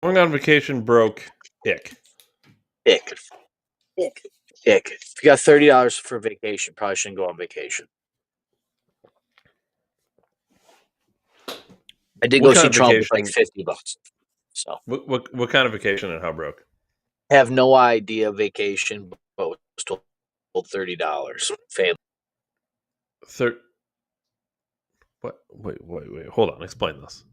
Going on vacation broke. Ick. Ick. If you got $30 for vacation, probably shouldn't go on vacation. I did What go kind see of Trump with like vacation? $50. So What kind of vacation and how broke? have no idea vacation, but was told $30. Family. Thir- what? Wait. Hold on. Explain this.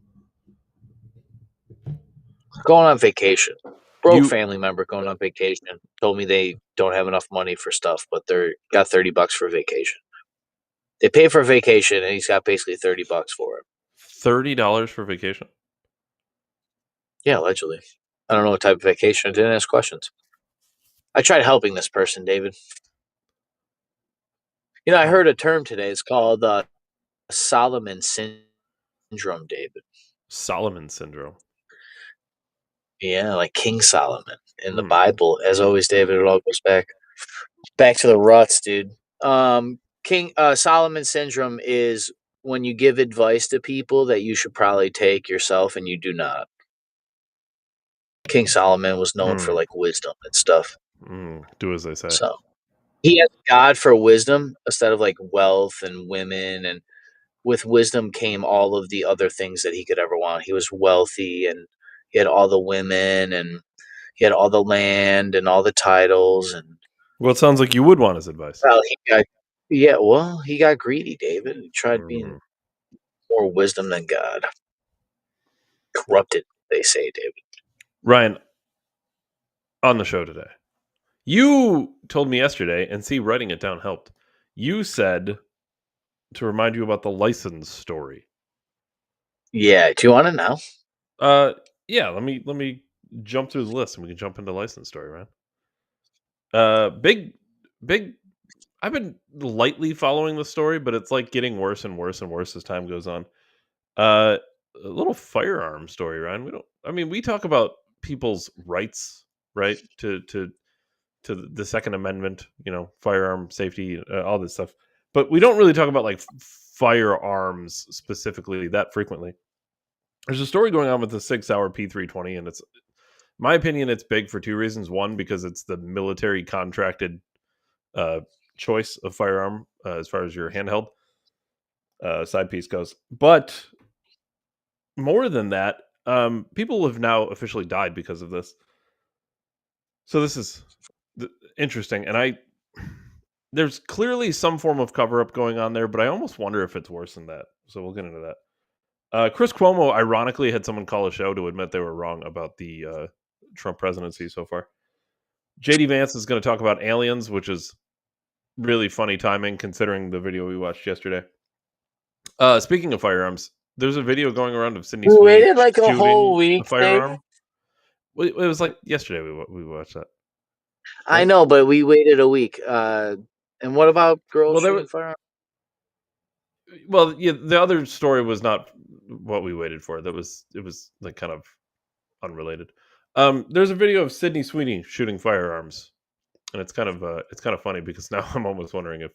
Going on vacation. Broke You family member going on vacation. Told me they don't have enough money for stuff, but they're got $30 for vacation. They pay for vacation and he's got basically $30 for it. $30 for vacation? Yeah, allegedly. I don't know what type of vacation. I didn't ask questions. I tried helping this person, David. I heard a term today. It's called Solomon syndrome, David. Solomon syndrome. Yeah, like King Solomon in the Hmm. Bible. As always, David, it all goes back to the ruts, dude. King Solomon syndrome is when you give advice to people that you should probably take yourself and you do not. King Solomon was known for like wisdom and stuff. Do as they say. So he asked God for wisdom instead of like wealth and women, and with wisdom came all of the other things that he could ever want. He was wealthy and he had all the women and he had all the land and all the titles, and Well, it sounds like you would want his advice. well, he got greedy, David. He tried being more wisdom than God. Corrupted, they say, David. Ryan, on the show today, you told me yesterday, and see, writing it down helped. You said to remind you about the license story. Yeah, do you want to know? Yeah. Let me jump through the list, and we can jump into license story, Ryan. Big. I've been lightly following the story, but it's like getting worse and worse and worse as time goes on. A little firearm story, Ryan. We talk about people's rights, right? To the Second Amendment, firearm safety, all this stuff. But we don't really talk about like firearms specifically that frequently. There's a story going on with the Sig Sauer P320, and it's my opinion. It's big for two reasons. One, because it's the military contracted choice of firearm as far as your handheld side piece goes. But more than that, people have now officially died because of this. So this is interesting, and there's clearly some form of cover up going on there, but I almost wonder if it's worse than that. So we'll get into that. Chris Cuomo, ironically, had someone call a show to admit they were wrong about the Trump presidency so far. JD Vance is going to talk about aliens, which is really funny timing considering the video we watched yesterday. Speaking of firearms, there's a video going around of Sydney We Sweeney waited like a whole shooting week, a firearm. It was like yesterday we watched that. I Right? know, but we waited a week. And what about girls Well, shooting firearms? yeah, the other story was not what we waited for. It was like kind of unrelated. There's a video of Sydney Sweeney shooting firearms, and it's kind of funny because now I'm almost wondering if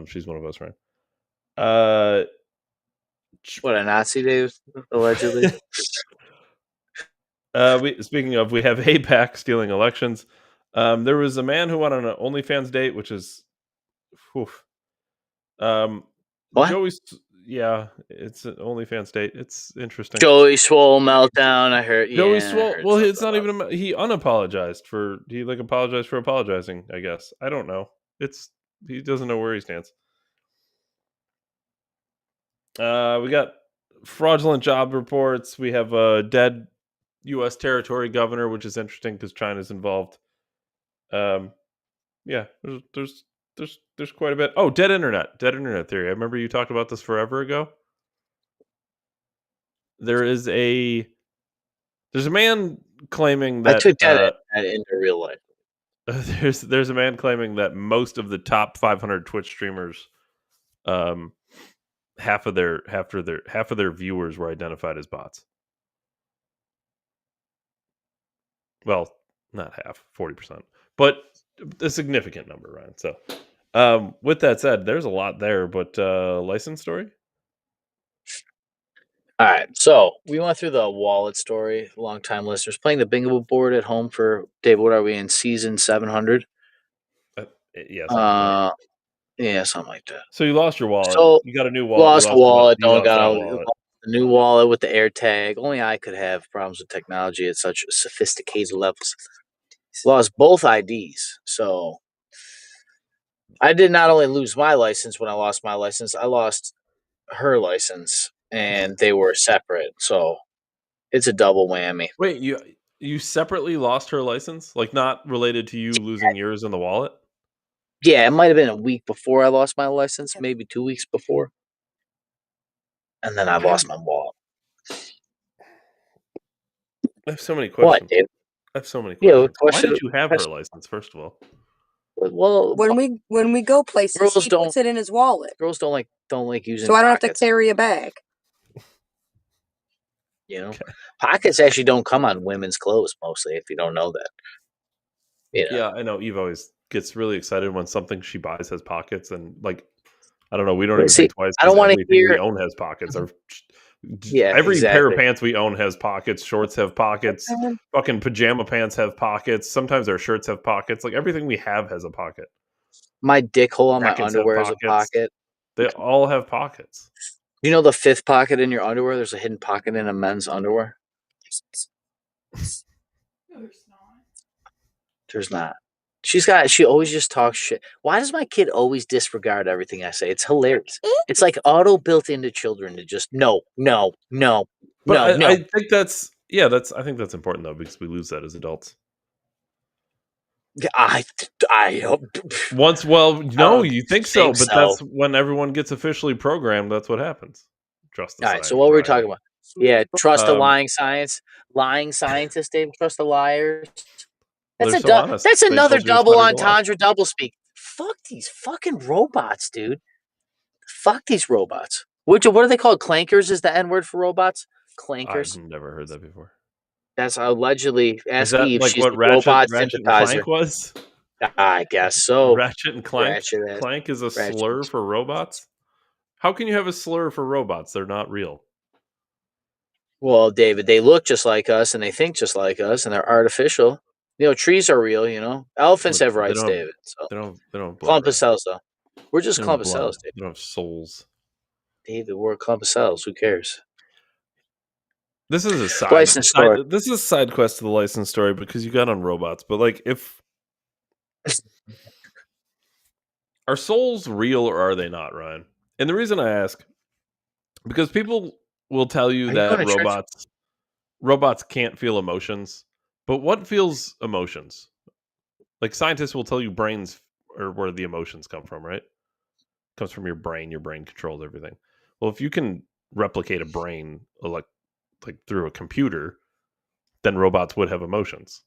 she's one of us, right? What, a Nazi, Dave? Allegedly. Speaking of, we have APAC stealing elections. There was a man who went on an OnlyFans date, which is, oof. What? Joey, yeah, it's an OnlyFans date. It's interesting. Joey Swole meltdown. I heard. Joey Yeah, Swole. Well, it's not even. He unapologized for. He like apologized for apologizing. I guess I don't know. He doesn't know where he stands. We got fraudulent job reports. We have a dead U.S. territory governor, which is interesting because China's involved. Yeah, there's quite a bit. Oh, dead internet theory. I remember you talked about this forever ago. There's a man claiming that I took that into real life. there's a man claiming that most of the top 500 Twitch streamers, half of their viewers were identified as bots. Well, not half, 40%, but a significant number, Ryan. So, with that said, there's a lot there, but license story. All right, so we went through the wallet story. Long time listeners playing the bingo board at home for David. What are we in season 700? Uh, yeah, something like that. Uh, yeah, something like that. So you lost your wallet. So You got a new wallet. You lost a lost wallet. you Don't lost got that a wallet. new wallet with the air tag. Only I could have problems with technology at such sophisticated levels. Lost both IDs. So I did not only lose my license when I lost my license, I lost her license, and they were separate. So it's a double whammy. Wait, you separately lost her license? Like, not related to you losing yours in the wallet? Yeah, it might have been a week before I lost my license, maybe 2 weeks before, and then I How lost my wallet. I have so many What, questions. Dave? I have so many Yeah, what questions. Why question? did you have her license, first of all? Well, When we go places, girls he don't puts it in his wallet, girls don't like using so I don't have to pockets. carry a bag. You know, Okay. pockets actually don't come on women's clothes mostly. If you don't know that, you know. Yeah, I know Eve always gets really excited when something she buys has pockets, and, like, I don't know, we don't But even see, think twice I because don't want to everything we hear. own has pockets. Our Yeah, every pair of exactly. pants we own has pockets, shorts have pockets, fucking pajama pants have pockets, sometimes our shirts have pockets, like, everything we have has a pocket. My dick hole on my Jackets have underwear is a pockets. pocket. They all have pockets. You know the fifth pocket in your underwear? There's a hidden pocket in a men's underwear. There's not. She always just talks shit. Why does my kid always disregard everything I say? It's hilarious. It's like auto built into children to just no, no, no, But no, I no. think that's yeah, that's I think that's important, though, because we lose that as adults. Yeah, I hope I No, don't you think so, think but so. that's when everyone gets officially programmed, that's what happens. Trust the All right, so science, what were we Ryan. talking about? Yeah, trust the Um, lying scientists, Dave. Trust the liars. they're so honest. That's They another told you it's double better to lie. entendre, double speak. Fuck these fucking robots, dude. Fuck these robots. What are they called? Clankers is the N word for robots. I've Clankers. never heard that before. That's allegedly. Is Ask that Eve. like She's what a robot Ratchet and Clank sympathizer. was? I guess so. Ratchet and Clank? Ratchet ass. Clank is a Ratchet. slur for robots? How can you have a slur for robots? They're not real. Well, David, they look just like us and they think just like us and they're artificial. You know, trees are real. You know, elephants But have rights, David. So they don't have blood, clump of Ryan. cells, though. We're just They don't have clump of blood. cells, David. They don't have souls. David, we're a clump of cells. Who cares? This is a License story. this is a side quest to the license story because you got on robots, but like if are souls real or are they not, Ryan? And the reason I ask because people will tell you Are you going that to church? robots can't feel emotions. But what feels emotions? Like scientists will tell you brains are where the emotions come from, right? Comes from your brain controls everything. Well, if you can replicate a brain like through a computer, then robots would have emotions.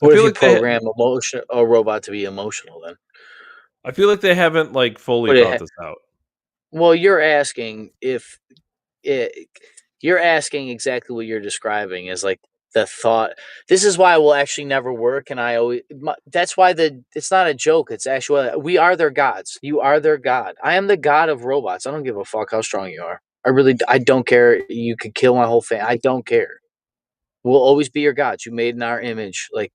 I What if feel you like they program a robot to be emotional? Then I feel like they haven't like fully would it? thought this out. Well, you're asking if it, you're asking exactly what you're describing is like the thought. This is why it will actually never work, and that's why it's not a joke. It's actually we are their gods. You are their god. I am the god of robots. I don't give a fuck how strong you are. I don't care. You could kill my whole family. I don't care. We'll always be your gods. You made in our image. Like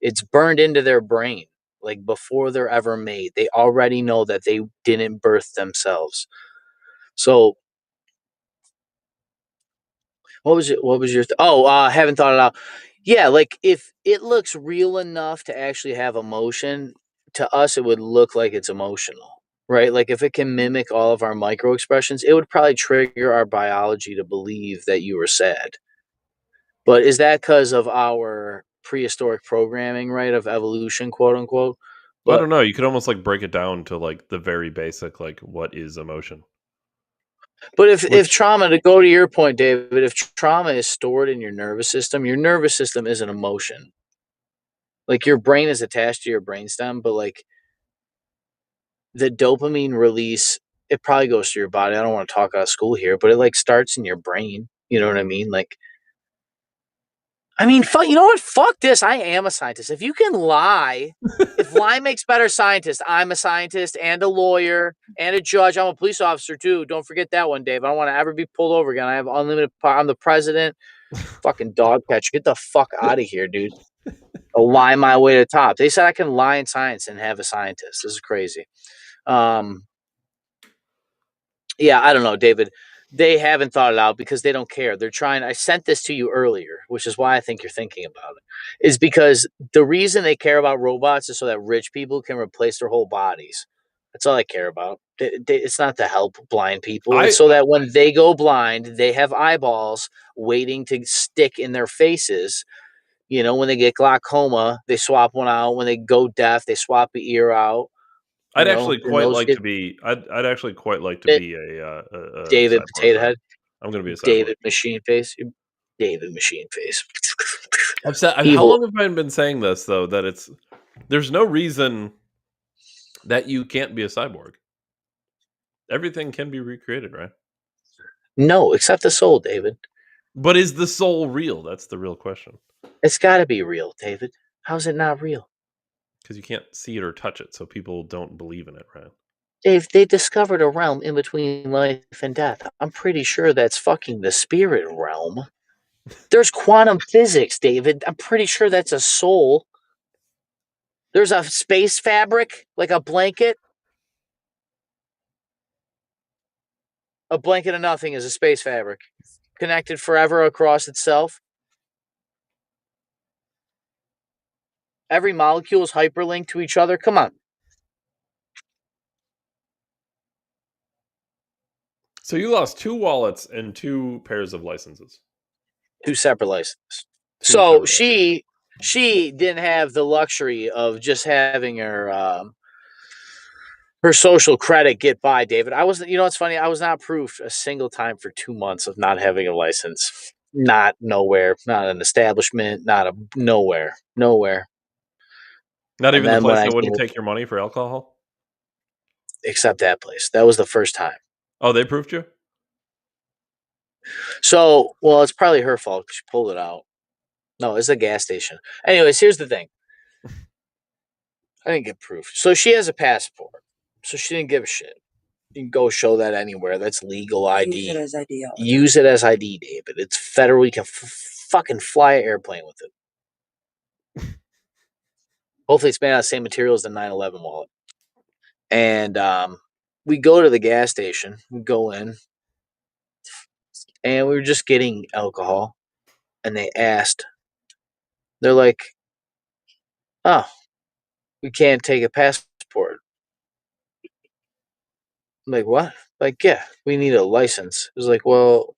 it's burned into their brain. Like before they're ever made, they already know that they didn't birth themselves. So what was your haven't thought it out. Yeah, like if it looks real enough to actually have emotion, to us it would look like it's emotional. Right? Like if it can mimic all of our micro expressions, it would probably trigger our biology to believe that you were sad. But is that because of our prehistoric programming, right? Of evolution, quote unquote. I But don't know. You could almost like break it down to like the very basic, like what is emotion? But if Which trauma, to go to your point, David, if trauma is stored in your nervous system is an emotion. Like your brain is attached to your brainstem, but like the dopamine release, it probably goes through your body. I don't want to talk out of school here, but it like starts in your brain. You know what I mean? Like I mean, you know what? Fuck this. I am a scientist. If you can lie, if lie makes better scientists, I'm a scientist and a lawyer and a judge. I'm a police officer too. Don't forget that one, Dave. I don't want to ever be pulled over again. I have unlimited power. I'm the president. Fucking dog catcher. Get the fuck out of here, dude. I'll lie my way to the top. They said I can lie in science and have a scientist. This is crazy. Yeah, I don't know, David. They haven't thought it out because they don't care. They're trying. I sent this to you earlier, which is why I think you're thinking about it. Is because the reason they care about robots is so that rich people can replace their whole bodies. That's all they care about. It's not to help blind people. It's so that when they go blind, they have eyeballs waiting to stick in their faces. You know, when they get glaucoma, they swap one out. When they go deaf, they swap the ear out. I'd You know, actually and quite those like get to be. I'd actually quite like to be a David cyborg. Potato Right? Head. I'm going to be a cyborg. David Machine Face. David Machine Face. I've said. How Evil. long have I been saying this though? That there's no reason that you can't be a cyborg. Everything can be recreated, right? No, except the soul, David. But is the soul real? That's the real question. It's got to be real, David. How's it not real? Because you can't see it or touch it, so people don't believe in it, right? Dave, they discovered a realm in between life and death. I'm pretty sure that's fucking the spirit realm. There's quantum physics, David. I'm pretty sure that's a soul. There's a space fabric, like a blanket. A blanket of nothing is a space fabric, connected forever across itself. Every molecule is hyperlinked to each other. Come on. So you lost 2 wallets and 2 pairs of licenses. 2 separate licenses. So she didn't have the luxury of just having her social credit get by, David. I was, you know, it's funny. I was not proof a single time for 2 months of not having a license. Not nowhere, not an establishment, nowhere. Not And even the then when place I that wouldn't came, take your money for alcohol? except that place, that was the first time. Oh, they proved you? So, well, it's probably her fault. She pulled it out. No, it's a gas station. Anyways, here's the thing. I didn't get proof. So she has a passport. So she didn't give a shit. You can go show that anywhere. That's legal ID. Use it as ID. Use it as ID, David. It's federal. You can fucking fly an airplane with it. Hopefully, it's made out of the same material as the 9/11 wallet. And we go to the gas station. We go in, and we were just getting alcohol. And they asked, they're like, "Oh, we can't take a passport." I'm like, what? Like, yeah, we need a license. It was like, well,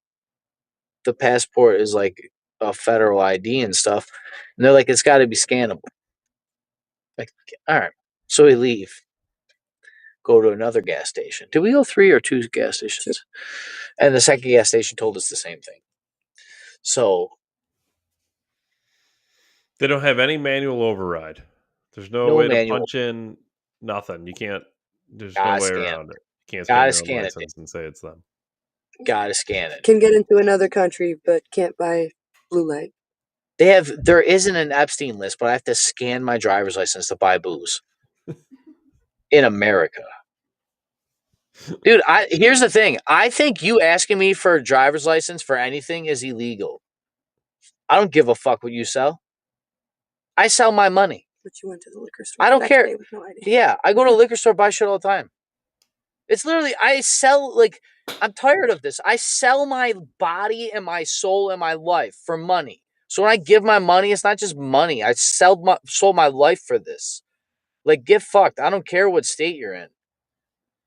the passport is like a federal ID and stuff. And they're like, it's got to be scannable. Like, all right. So we leave, go to another gas station. Did we go 3 or 2 gas stations? 2. And the second gas station told us the same thing. So they don't have any manual override. There's no way to punch in nothing. You can't. There's no way around it. You can't scan your own license and say it's them. Gotta scan it. Can get into another country, but can't buy blue light. There isn't an Epstein list, but I have to scan my driver's license to buy booze in America. Dude, here's the thing. I think you asking me for a driver's license for anything is illegal. I don't give a fuck what you sell. I sell my money. But you went to the liquor store. I don't care. With no ID. Yeah, I go to a liquor store, buy shit all the time. It's literally, I sell, like, I'm tired of this. I sell my body and my soul and my life for money. So when I give my money, it's not just money. I sold my life for this. Like, get fucked. I don't care what state you're in.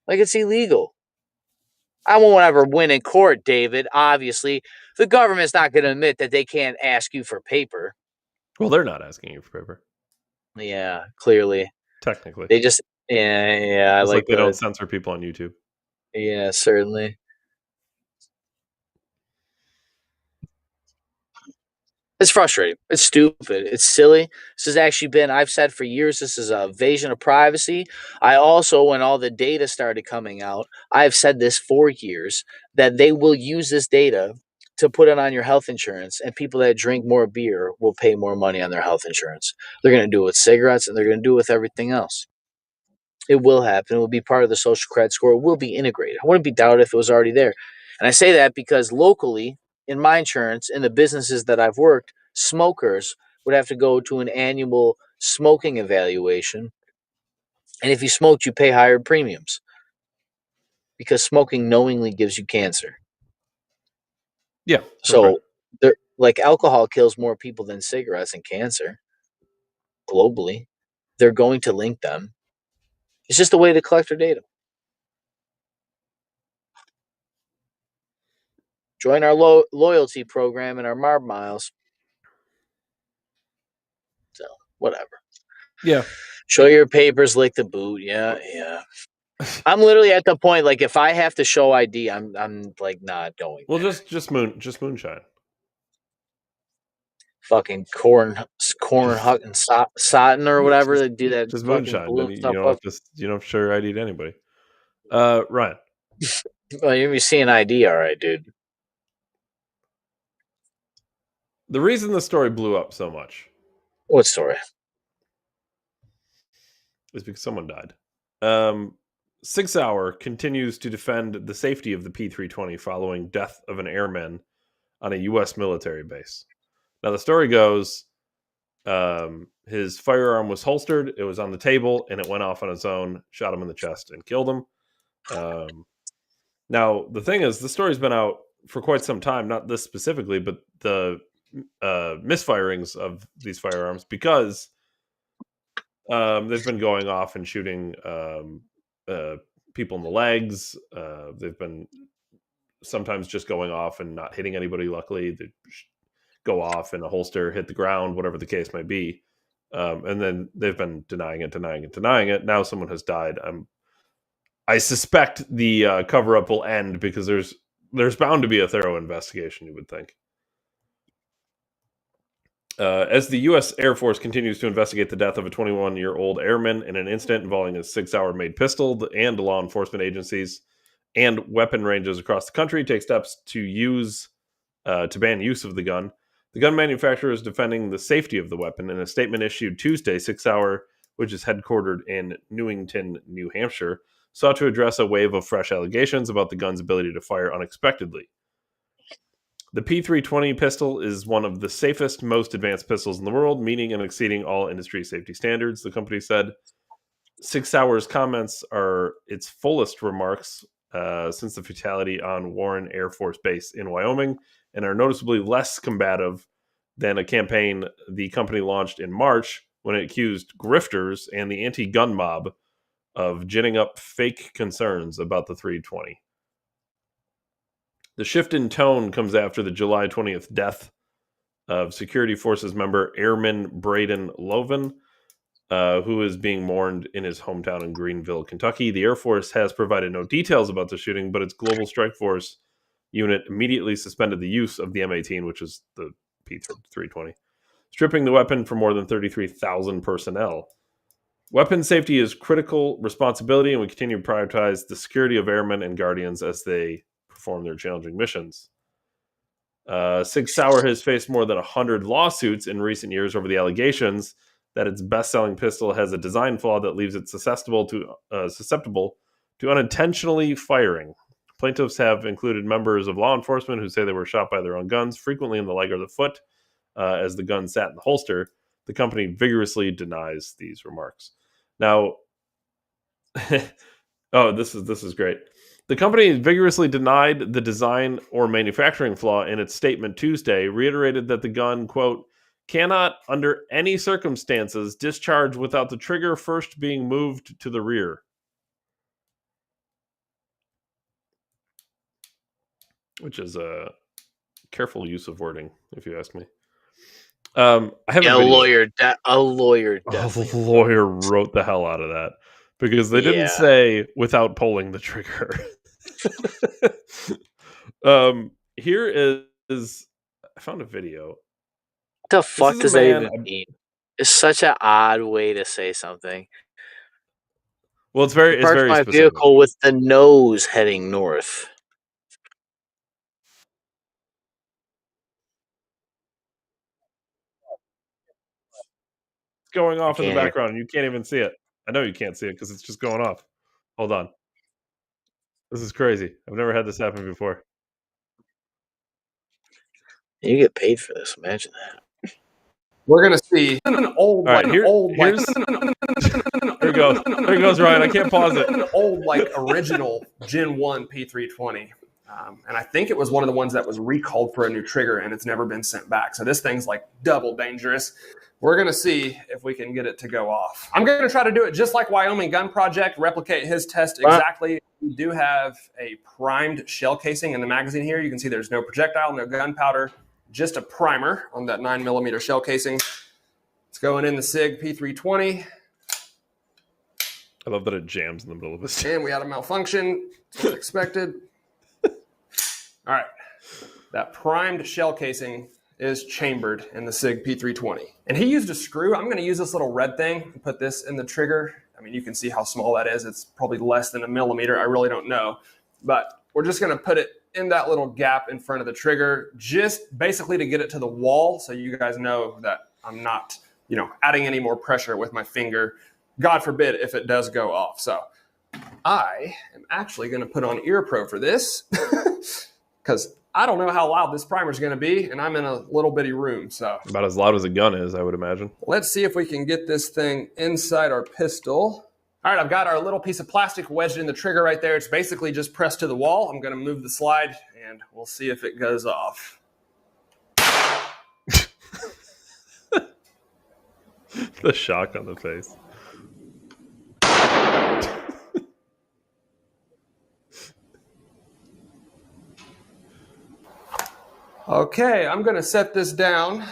Like, it's illegal. I won't ever win in court, David. Obviously, the government's not going to admit that they can't ask you for paper. Well, they're not asking you for paper. Yeah, clearly. Technically. They just, yeah. It's like they don't censor people on YouTube. Yeah, certainly. It's frustrating. It's stupid. It's silly. This has actually been, I've said for years, this is an invasion of privacy. I also, when all the data started coming out, I've said this for years, that they will use this data to put it on your health insurance, and people that drink more beer will pay more money on their health insurance. They're going to do it with cigarettes, and they're going to do it with everything else. It will happen. It will be part of the social credit score. It will be integrated. I wouldn't be doubted if it was already there. And I say that because locally, in my insurance, in the businesses that I've worked, smokers would have to go to an annual smoking evaluation. And if you smoked, you pay higher premiums because smoking knowingly gives you cancer. Yeah. So, like alcohol kills more people than cigarettes and cancer globally. They're going to link them. It's just a way to collect their data. Join our loyalty program and our Marb Miles. So, whatever. Yeah. Show your papers, lick the boot. Yeah. I'm literally at the point, like, if I have to show ID, I'm like not going. Well, there. just moonshine. Fucking corn hut and Sotten or whatever they do that Just fucking moonshine. Then blue you stuff don't up. have to you don't have to show your ID to anybody. Ryan. Well, you be seeing ID, all right, dude. The reason the story blew up so much What story? is because someone died. Sig Sauer continues to defend the safety of the P320 following death of an airman on a U.S. military base. Now, the story goes his firearm was holstered, it was on the table, and it went off on its own, shot him in the chest, and killed him. Now, the thing is, the story's been out for quite some time, not this specifically, but the misfirings of these firearms, because they've been going off and shooting people in the legs. They've been sometimes just going off and not hitting anybody, luckily. They go off in a holster, hit the ground, whatever the case might be. And then they've been denying it. Now someone has died. I suspect the cover-up will end because there's bound to be a thorough investigation, you would think. As the U.S. Air Force continues to investigate the death of a 21-year-old airman in an incident involving a Sig Sauer-made pistol, and law enforcement agencies and weapon ranges across the country take steps to ban use of the gun. The gun manufacturer is defending the safety of the weapon. In a statement issued Tuesday, Sig Sauer, which is headquartered in Newington, New Hampshire, sought to address a wave of fresh allegations about the gun's ability to fire unexpectedly. The P320 pistol is one of the safest, most advanced pistols in the world, meeting and exceeding all industry safety standards, the company said. Sig Sauer's comments are its fullest remarks since the fatality on Warren Air Force Base in Wyoming, and are noticeably less combative than a campaign the company launched in March when it accused grifters and the anti-gun mob of ginning up fake concerns about the 320. The shift in tone comes after the July 20th death of Security Forces member Airman Braden Loven, who is being mourned in his hometown in Greenville, Kentucky. The Air Force has provided no details about the shooting, but its Global Strike Force unit immediately suspended the use of the M18, which is the P320, stripping the weapon from more than 33,000 personnel. Weapon safety is critical responsibility, and we continue to prioritize the security of airmen and guardians as they perform their challenging missions. Sig Sauer has faced more than 100 lawsuits in recent years over the allegations that its best-selling pistol has a design flaw that leaves it susceptible to unintentionally firing. Plaintiffs have included members of law enforcement who say they were shot by their own guns, frequently in the leg or the foot, as the gun sat in the holster. The company vigorously denies these remarks. Now, this is great. The company vigorously denied the design or manufacturing flaw in its statement Tuesday, reiterated that the gun, quote, cannot, under any circumstances, discharge without the trigger first being moved to the rear. Which is a careful use of wording, if you ask me. I have a video. A lawyer A lawyer wrote the hell out of that because they didn't say without pulling the trigger. Here is I found a video. What the fuck does that even mean? It's such an odd way to say something. Well, it's very specific. Vehicle with the nose heading north. going off in the can't hear. background and you can't even see it. I know you can't see it because it's just going off. Hold on. This is crazy. I've never had this happen before. You get paid for this. Imagine that. We're gonna see an old, All right, like here's there it goes. There it goes, Ryan. I can't pause it. an old, like original Gen 1 P320. And I think it was one of the ones that was recalled for a new trigger and it's never been sent back. So this thing's like double dangerous. We're going to see if we can get it to go off. I'm going to try to do it just like Wyoming Gun Project, replicate his test exactly. We do have a primed shell casing in the magazine here. You can see there's no projectile, no gunpowder, just a primer on that 9mm shell casing. It's going in the Sig P320. I love that it jams in the middle of this. And we had a malfunction. As expected. All right. That primed shell casing is chambered in the Sig P320. And he used a screw. I'm going to use this little red thing and put this in the trigger. I mean, you can see how small that is. It's probably less than a millimeter. I really don't know. But we're just going to put it in that little gap in front of the trigger, just basically to get it to the wall so you guys know that I'm not, adding any more pressure with my finger. God forbid if it does go off. So I am actually going to put on ear pro for this because I don't know how loud this primer is going to be, and I'm in a little bitty room. So About as loud as a gun is, I would imagine. let's see if we can get this thing inside our pistol. All right, I've got our little piece of plastic wedged in the trigger right there. It's basically just pressed to the wall. I'm going to move the slide, and we'll see if it goes off. The shock on the face. Okay, I'm going to set this down.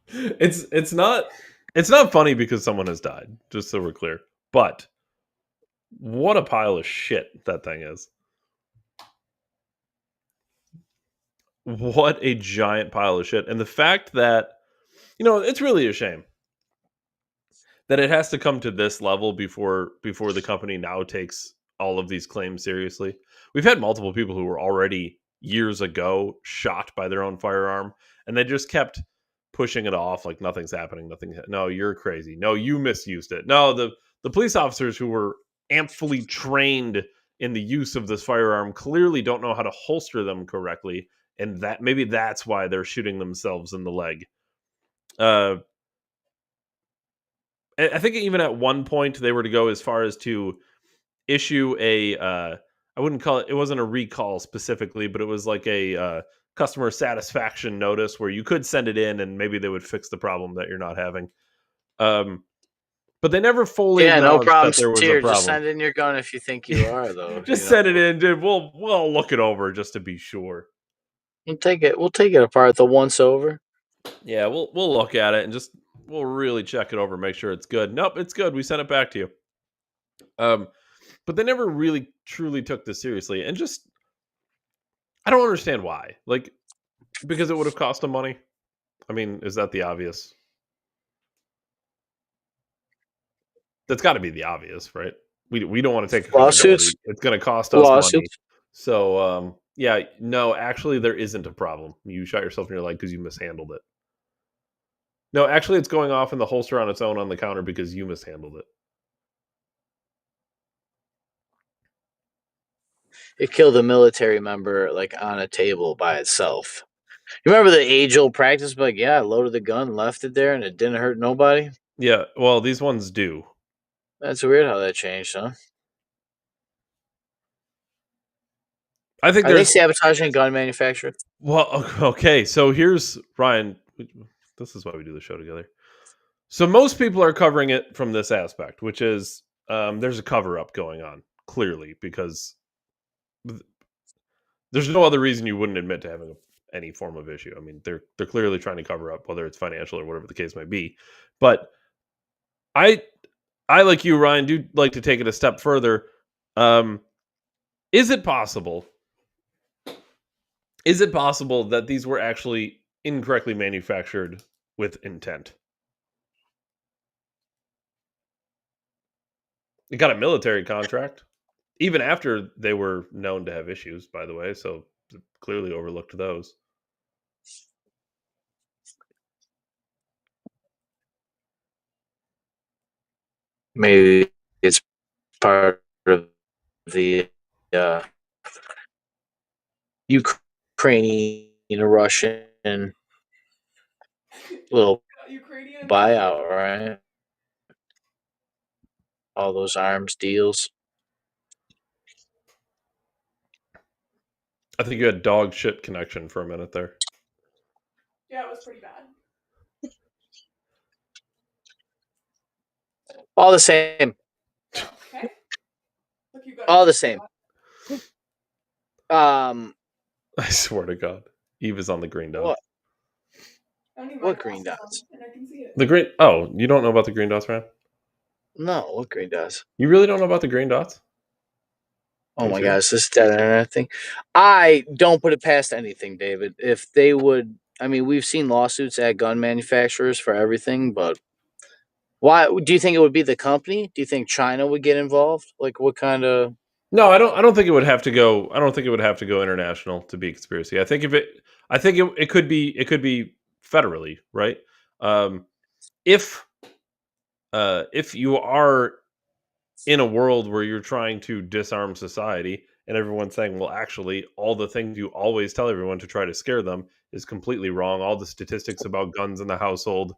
It's not funny because someone has died, just so we're clear. But what a pile of shit that thing is. What a giant pile of shit. And the fact that, it's really a shame that it has to come to this level before the company now takes all of these claims seriously. We've had multiple people who were already years ago shot by their own firearm, and they just kept pushing it off like nothing's happening. No, you're crazy. No, you misused it. No, the police officers who were amply trained in the use of this firearm clearly don't know how to holster them correctly, and that maybe that's why they're shooting themselves in the leg. I think even at one point they were to go as far as to issue a I wouldn't call it, it wasn't a recall specifically, but it was like a customer satisfaction notice where you could send it in and maybe they would fix the problem that you're not having. But they never fully no acknowledged problem. that there was a Just problem. send in your gun if you think you are, though. Just send it in, dude. We'll look it over just to be sure. We'll take it apart the once over. Yeah, we'll look at it and we'll really check it over, make sure it's good. Nope, it's good. We sent it back to you. But they never really truly took this seriously, and just I don't understand why. Like, because it would have cost them money. I mean, is that the obvious? That's got to be the obvious, right? We don't want to take lawsuits. It's going to cost us money. So, yeah, no, actually, there isn't a problem. You shot yourself in your leg because you mishandled it. No, actually, it's going off in the holster on its own on the counter because you mishandled it. It killed a military member like on a table by itself. You remember the age-old practice? Like, yeah, I loaded the gun, left it there, and it didn't hurt nobody. Yeah, well, these ones do. That's weird how that changed, huh? I think Are they sabotaging gun manufacturer? Well, okay, so here's Ryan. This is why we do the show together. So most people are covering it from this aspect, which is there's a cover-up going on, clearly, because there's no other reason you wouldn't admit to having any form of issue. I mean, they're clearly trying to cover up, whether it's financial or whatever the case might be. But I like you, Ryan, do like to take it a step further. Is it possible that these were actually incorrectly manufactured with intent? It got a military contract, even after they were known to have issues, by the way, so clearly overlooked those. Maybe it's part of the Ukrainian Russian little Ukrainian buyout, right? All those arms deals. I think you had dog shit connection for a minute there. Yeah, it was pretty bad. All the same. Okay. Look, you got All the same. I swear to God, Eve is on the green dots. What green dots? And I can see it. The green. Oh, you don't know about the green dots, Ryan? No, what green dots? You really don't know about the green dots? Oh my Okay. God, is this dead internet thing? I don't put it past anything, David. If they would, I mean, we've seen lawsuits at gun manufacturers for everything, but why do you think it would be the company? Do you think China would get involved? Like, what kind of? No, I don't. I don't think it would have to go. I don't think it would have to go international to be a conspiracy. I think if it, I think it could be. It could be federally, right? Um, if you are in a world where you're trying to disarm society, and everyone's saying, well, actually, all the things you always tell everyone to try to scare them is completely wrong. All the statistics about guns in the household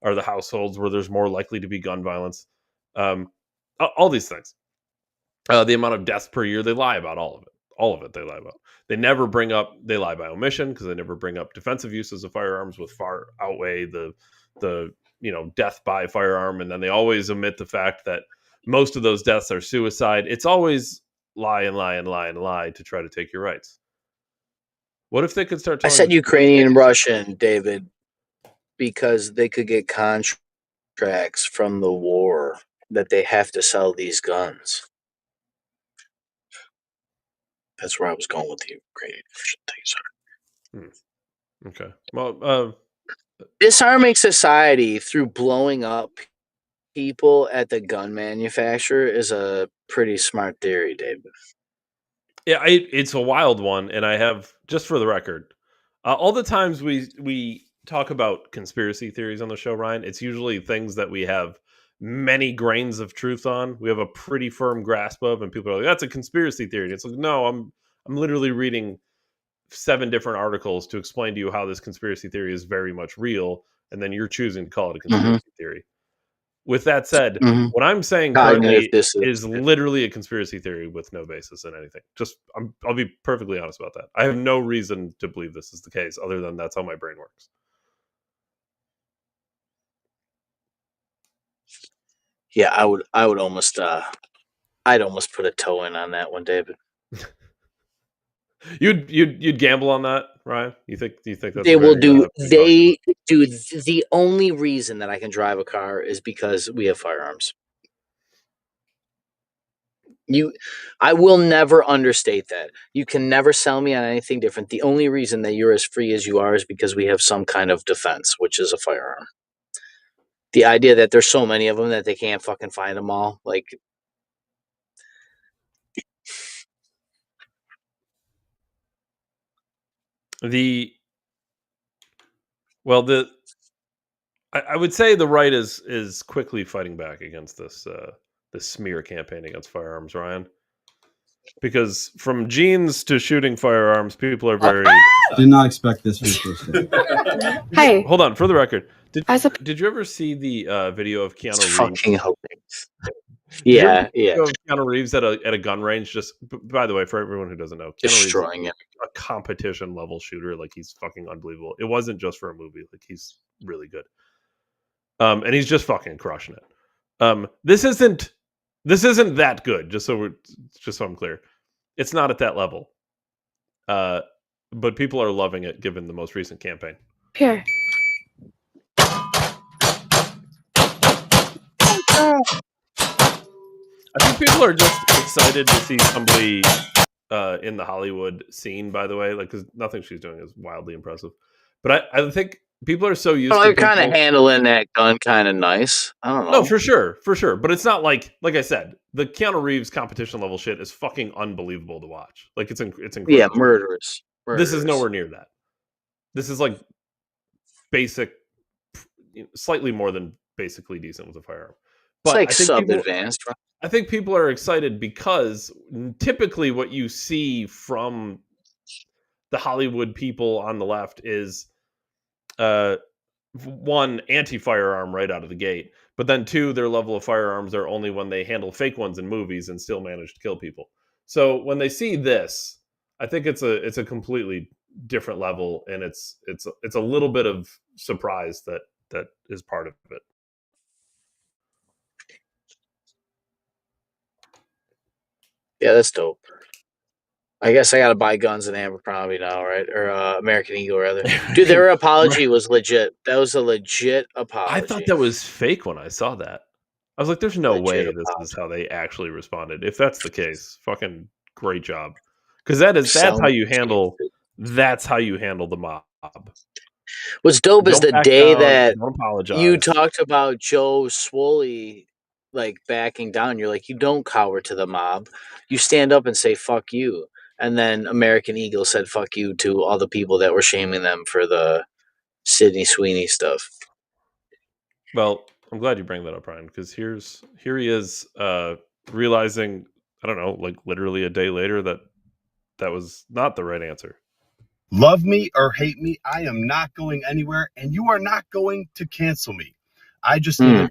are the households where there's more likely to be gun violence. All these things. The amount of deaths per year, they lie about all of it. All of it they lie about. They never bring up, they lie by omission because they never bring up defensive uses of firearms, which far outweigh the death by firearm. And then they always omit the fact that most of those deaths are suicide. It's always lie and lie and lie and lie to try to take your rights. What if they could start I telling said the Ukrainian Russian, David, because they could get contracts from the war that they have to sell these guns. That's where I was going with the Ukrainian Russian thing. Okay. Well, Disarming society through blowing up people at the gun manufacturer is a pretty smart theory, David. yeah, it's a wild one, and I have, just for the record, all the times we talk about conspiracy theories on the show, Ryan, it's usually things that we have many grains of truth on. We have a pretty firm grasp of, and people are like, "That's a conspiracy theory." And it's like, no, I'm literally reading 7 different articles to explain to you how this conspiracy theory is very much real, and then you're choosing to call it a conspiracy theory. With that said, what I'm saying Cognitive currently dissonance. is literally a conspiracy theory with no basis in anything. I'll be perfectly honest about that. I have no reason to believe this is the case, other than that's how my brain works. Yeah, I would almost I'd almost put a toe in on that one, David. You'd gamble on that, Ryan? You think that's They a will very do. big They do. The only reason that I can drive a car is because we have firearms. I will never understate that. You can never sell me on anything different. The only reason that you're as free as you are is because we have some kind of defense, which is a firearm. The idea that there's so many of them that they can't fucking find them all, like. I would say the right is quickly fighting back against this smear campaign against firearms, Ryan. Because from jeans to shooting firearms, people are very. Did not expect this for your first day. Hey, Hold on, for the record, as a did you ever see the video of Keanu It's Reeves? fucking hilarious. Did you ever Yeah, see the yeah. video of Keanu Reeves at a gun range. Just by the way, for everyone who doesn't know, Keanu Reeves is Destroying it. a competition level shooter. Like, he's fucking unbelievable. It wasn't just for a movie. Like, he's really good. And he's just fucking crushing it. This isn't that good. Just so I'm clear, it's not at that level. But people are loving it given the most recent campaign. here. I think people are just excited to see somebody in the Hollywood scene, by the way, like, because nothing she's doing is wildly impressive. But I think people are so used Well, to they're kind of handling that gun kind of nice. I don't know. No, for sure. But it's not like I said, the Keanu Reeves competition level shit is fucking unbelievable to watch. Like, it's incredible. Yeah, murderous. This is nowhere near that. This is like basic, slightly more than basically decent with a firearm. It's But like sub-advanced. I think people are excited because typically what you see from the Hollywood people on the left is uh, one, anti-firearm right out of the gate, but then two, their level of firearms are only when they handle fake ones in movies and still manage to kill people. So when they see this, I think it's a completely different level, and it's a little bit of surprise that is part of it. Yeah, that's dope. I guess I gotta buy guns in Abercrombie now, right? Or American Eagle, rather. Dude, their apology was legit. That was a legit apology. I thought that was fake when I saw that. I was like, "There's no Legit way this apology. is how they actually responded." If that's the case, fucking great job, because that's Sound how you cheap. handle the mob. What's dope is Don't the back day down. that Don't apologize. you talked about Joe Swoley like backing down. You're like, you don't cower to the mob. You stand up and say "fuck you." And then American Eagle said "fuck you" to all the people that were shaming them for the Sydney Sweeney stuff. Well, I'm glad you bring that up, Ryan, because here he is realizing, I don't know, like literally a day later that was not the right answer. Love me or hate me, I am not going anywhere, and you are not going to cancel me. I just needed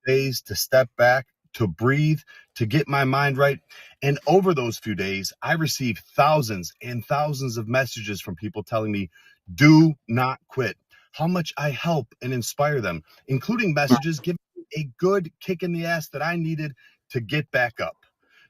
days to step back, to breathe, to get my mind right. And over those few days, I received thousands and thousands of messages from people telling me, do not quit. How much I help and inspire them, including messages giving me a good kick in the ass that I needed to get back up.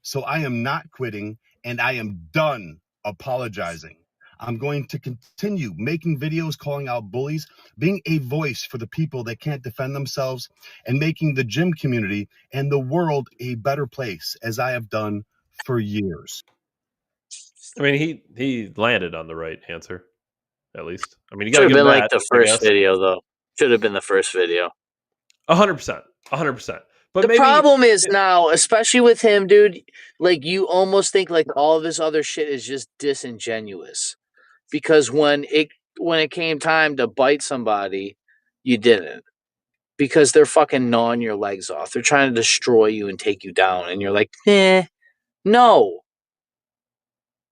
So I am not quitting, and I am done apologizing. I'm going to continue making videos calling out bullies, being a voice for the people that can't defend themselves, and making the gym community and the world a better place, as I have done for years. I mean, he landed on the right answer, at least. I mean, you got Should to have give been him like that, the I first guess. video, though. Should have been the first video. 100%, 100%. But The maybe problem is now, especially with him, dude, like you almost think like all of his other shit is just disingenuous. Because when it came time to bite somebody, you didn't. Because they're fucking gnawing your legs off. They're trying to destroy you and take you down. And you're like, no.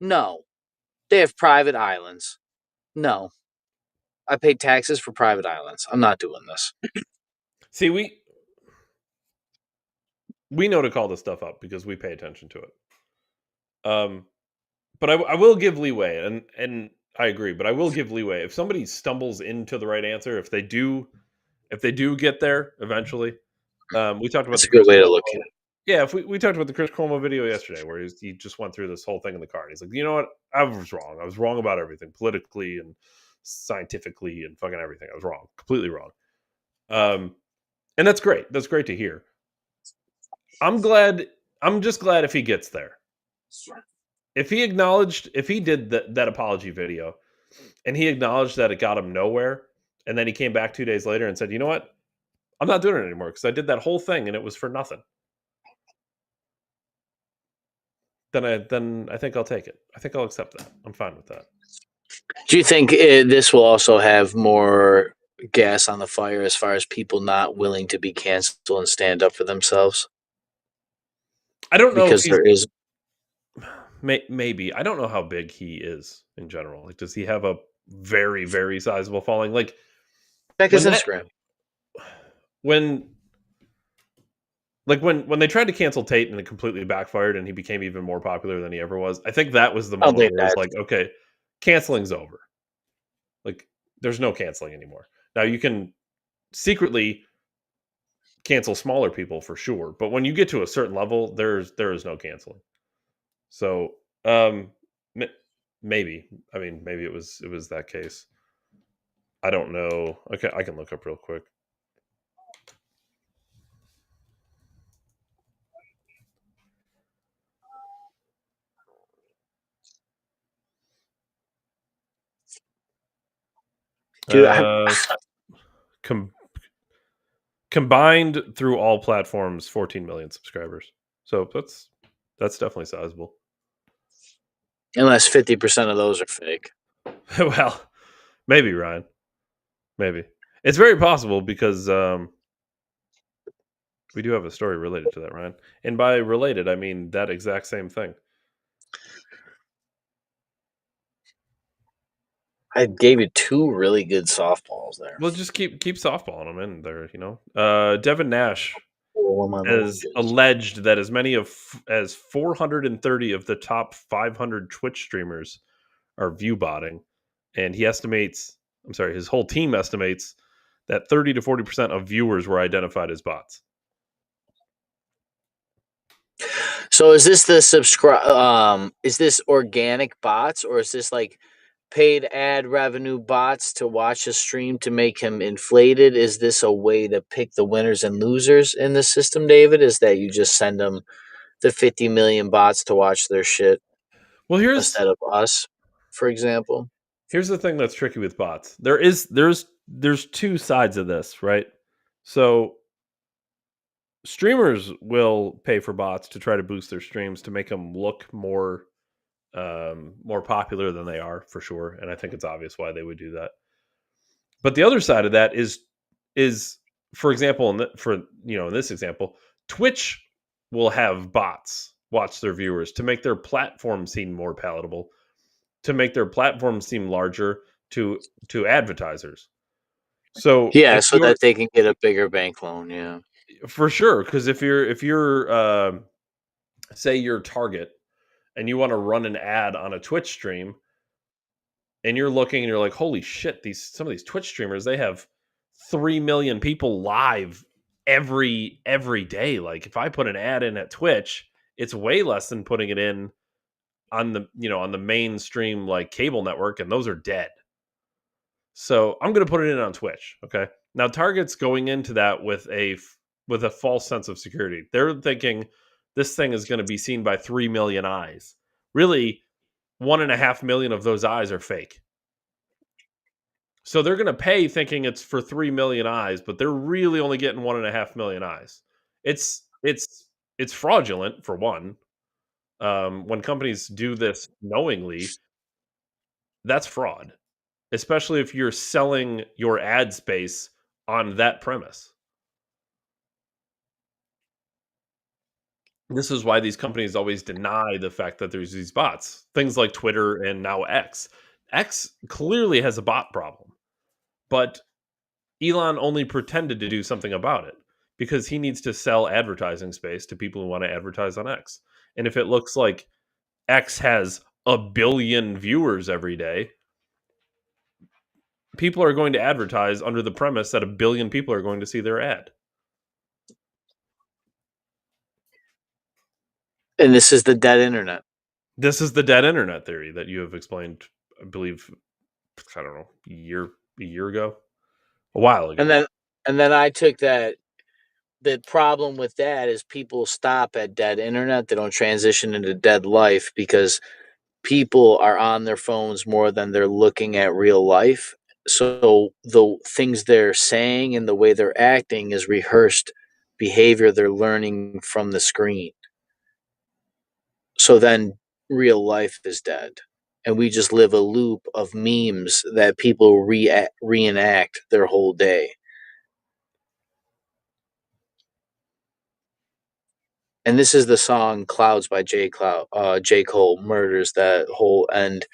No. They have private islands. No. I paid taxes for private islands. I'm not doing this. see, we know to call this stuff up because we pay attention to it. But I will give leeway, and I agree. But I will give leeway if somebody stumbles into the right answer. If they do get there eventually, we talked about That's the a good Chris way to Cuomo- look at it. Yeah, if we talked about the Chris Cuomo video yesterday, where he just went through this whole thing in the car, and he's like, you know what, I was wrong. I was wrong about everything, politically and scientifically and fucking everything. I was wrong, completely wrong. And that's great. That's great to hear. I'm just glad if he gets there. If he did that apology video and he acknowledged that it got him nowhere, and then he came back 2 days later and said, you know what, I'm not doing it anymore because I did that whole thing and it was for nothing. Then I think I'll take it. I think I'll accept that. I'm fine with that. Do you think this will also have more gas on the fire as far as people not willing to be canceled and stand up for themselves? I don't know Because if there is. maybe. I don't know how big he is in general. Like, does he have a very, very sizable following? Like, Check his when that- Instagram. when they tried to cancel Tate and it completely backfired and he became even more popular than he ever was, I think that was the Oh, moment they where it's died. like, okay, canceling's over. Like, there's no canceling anymore. Now you can secretly cancel smaller people for sure, but when you get to a certain level, there is no canceling. So maybe. I mean, maybe it was that case. I don't know. Okay, I can look up real quick. Dude, Combined through all platforms, 14 million subscribers. So that's definitely sizable. unless 50% of those are fake. Well, maybe, Ryan. Maybe. It's very possible because We do have a story related to that, Ryan. And by related, I mean that exact same thing. I gave you 2 really good softballs there. Well, just keep softballing them in there, you know. Devin Nash Roll my has oranges. alleged that as many as 430 of the top 500 Twitch streamers are view botting, and he estimates, I'm sorry, his whole team estimates that 30 to 40% of viewers were identified as bots. So is this the is this organic bots, or is this like paid ad revenue bots to watch a stream to make him inflated? Is this a way to pick the winners and losers in the system, David? Is that you just send them the 50 million bots to watch their shit Well, instead of us, for example? here's the thing that's tricky with bots. There's two sides of this, right? So streamers will pay for bots to try to boost their streams to make them look more popular than they are, for sure, and I think it's obvious why they would do that. But the other side of that is for example, in this example, Twitch will have bots watch their viewers to make their platform seem more palatable, to make their platform seem larger to advertisers. So Yeah, if so you're that they can get a bigger bank loan. Yeah. for sure, because if you're say you're Target and you want to run an ad on a Twitch stream, and you're looking and you're like, holy shit, some of these Twitch streamers, they have 3 million people live every day. Like if I put an ad in at Twitch, it's way less than putting it in on the mainstream like cable network, and those are dead. So I'm going to put it in on Twitch. Okay. Now Target's going into that with a false sense of security. They're thinking this thing is going to be seen by 3 million eyes. Really, 1.5 million of those eyes are fake. So they're going to pay thinking it's for 3 million eyes, but they're really only getting 1.5 million eyes. It's fraudulent, for one. When companies do this knowingly, that's fraud, especially if you're selling your ad space on that premise. This is why these companies always deny the fact that there's these bots. Things like Twitter and now X. X clearly has a bot problem, but Elon only pretended to do something about it because he needs to sell advertising space to people who want to advertise on X. And if it looks like X has 1 billion viewers every day, people are going to advertise under the premise that 1 billion people are going to see their ad. And this is the dead internet. This is the dead internet theory that you have explained, I believe, I don't know, a year ago, a while ago. And then I took that. The problem with that is people stop at dead internet. They don't transition into dead life because people are on their phones more than they're looking at real life. So the things they're saying and the way they're acting is rehearsed behavior they're learning from the screen. So then real life is dead. And we just live a loop of memes that people reenact their whole day. And this is the song "Clouds" by J. Cole murders that whole end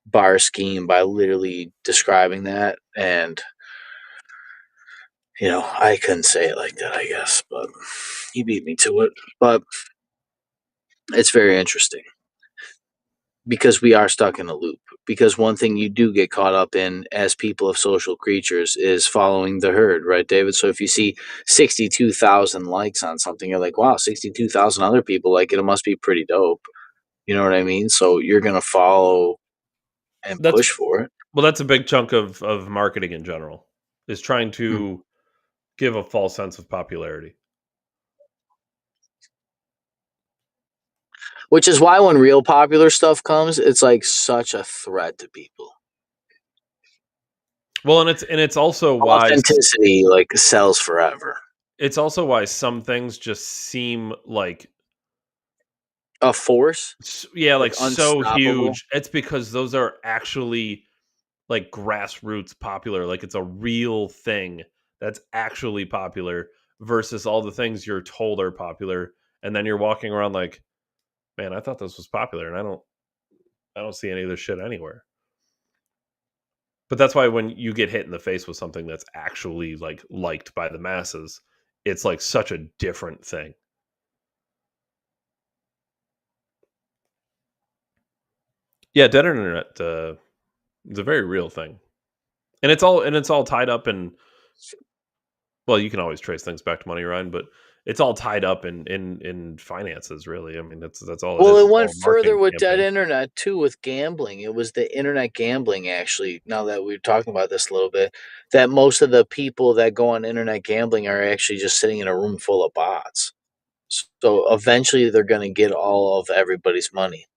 bar scheme by literally describing that. And I couldn't say it like that, I guess, but he beat me to it. But it's very interesting because we are stuck in a loop. Because one thing you do get caught up in as people of social creatures is following the herd, right, David? So if you see 62,000 likes on something, you're like, wow, 62,000 other people like it. It must be pretty dope. You know what I mean? So you're going to follow and That's push for it. Well, that's a big chunk of marketing in general, is trying to give a false sense of popularity. Which is why when real popular stuff comes, it's like such a threat to people. Well, and it's also why Authenticity like sells forever. it's also why some things just seem like A force? like so unstoppable? huge. It's because those are actually like grassroots popular. Like it's a real thing that's actually popular versus all the things you're told are popular, and then you're walking around like, man, I thought this was popular, and I don't see any of this shit anywhere. But that's why when you get hit in the face with something that's actually like liked by the masses, it's like such a different thing. Yeah, dead internet is a very real thing, and it's all tied up in. Well, you can always trace things back to money, Ryan, but it's all tied up in finances, really. I mean, that's all it Well, is. it It's went all a further marketing with dead campaign. internet too, with gambling. It was the internet gambling, actually. Now that we're talking about this a little bit, that most of the people that go on internet gambling are actually just sitting in a room full of bots. So eventually, they're going to get all of everybody's money,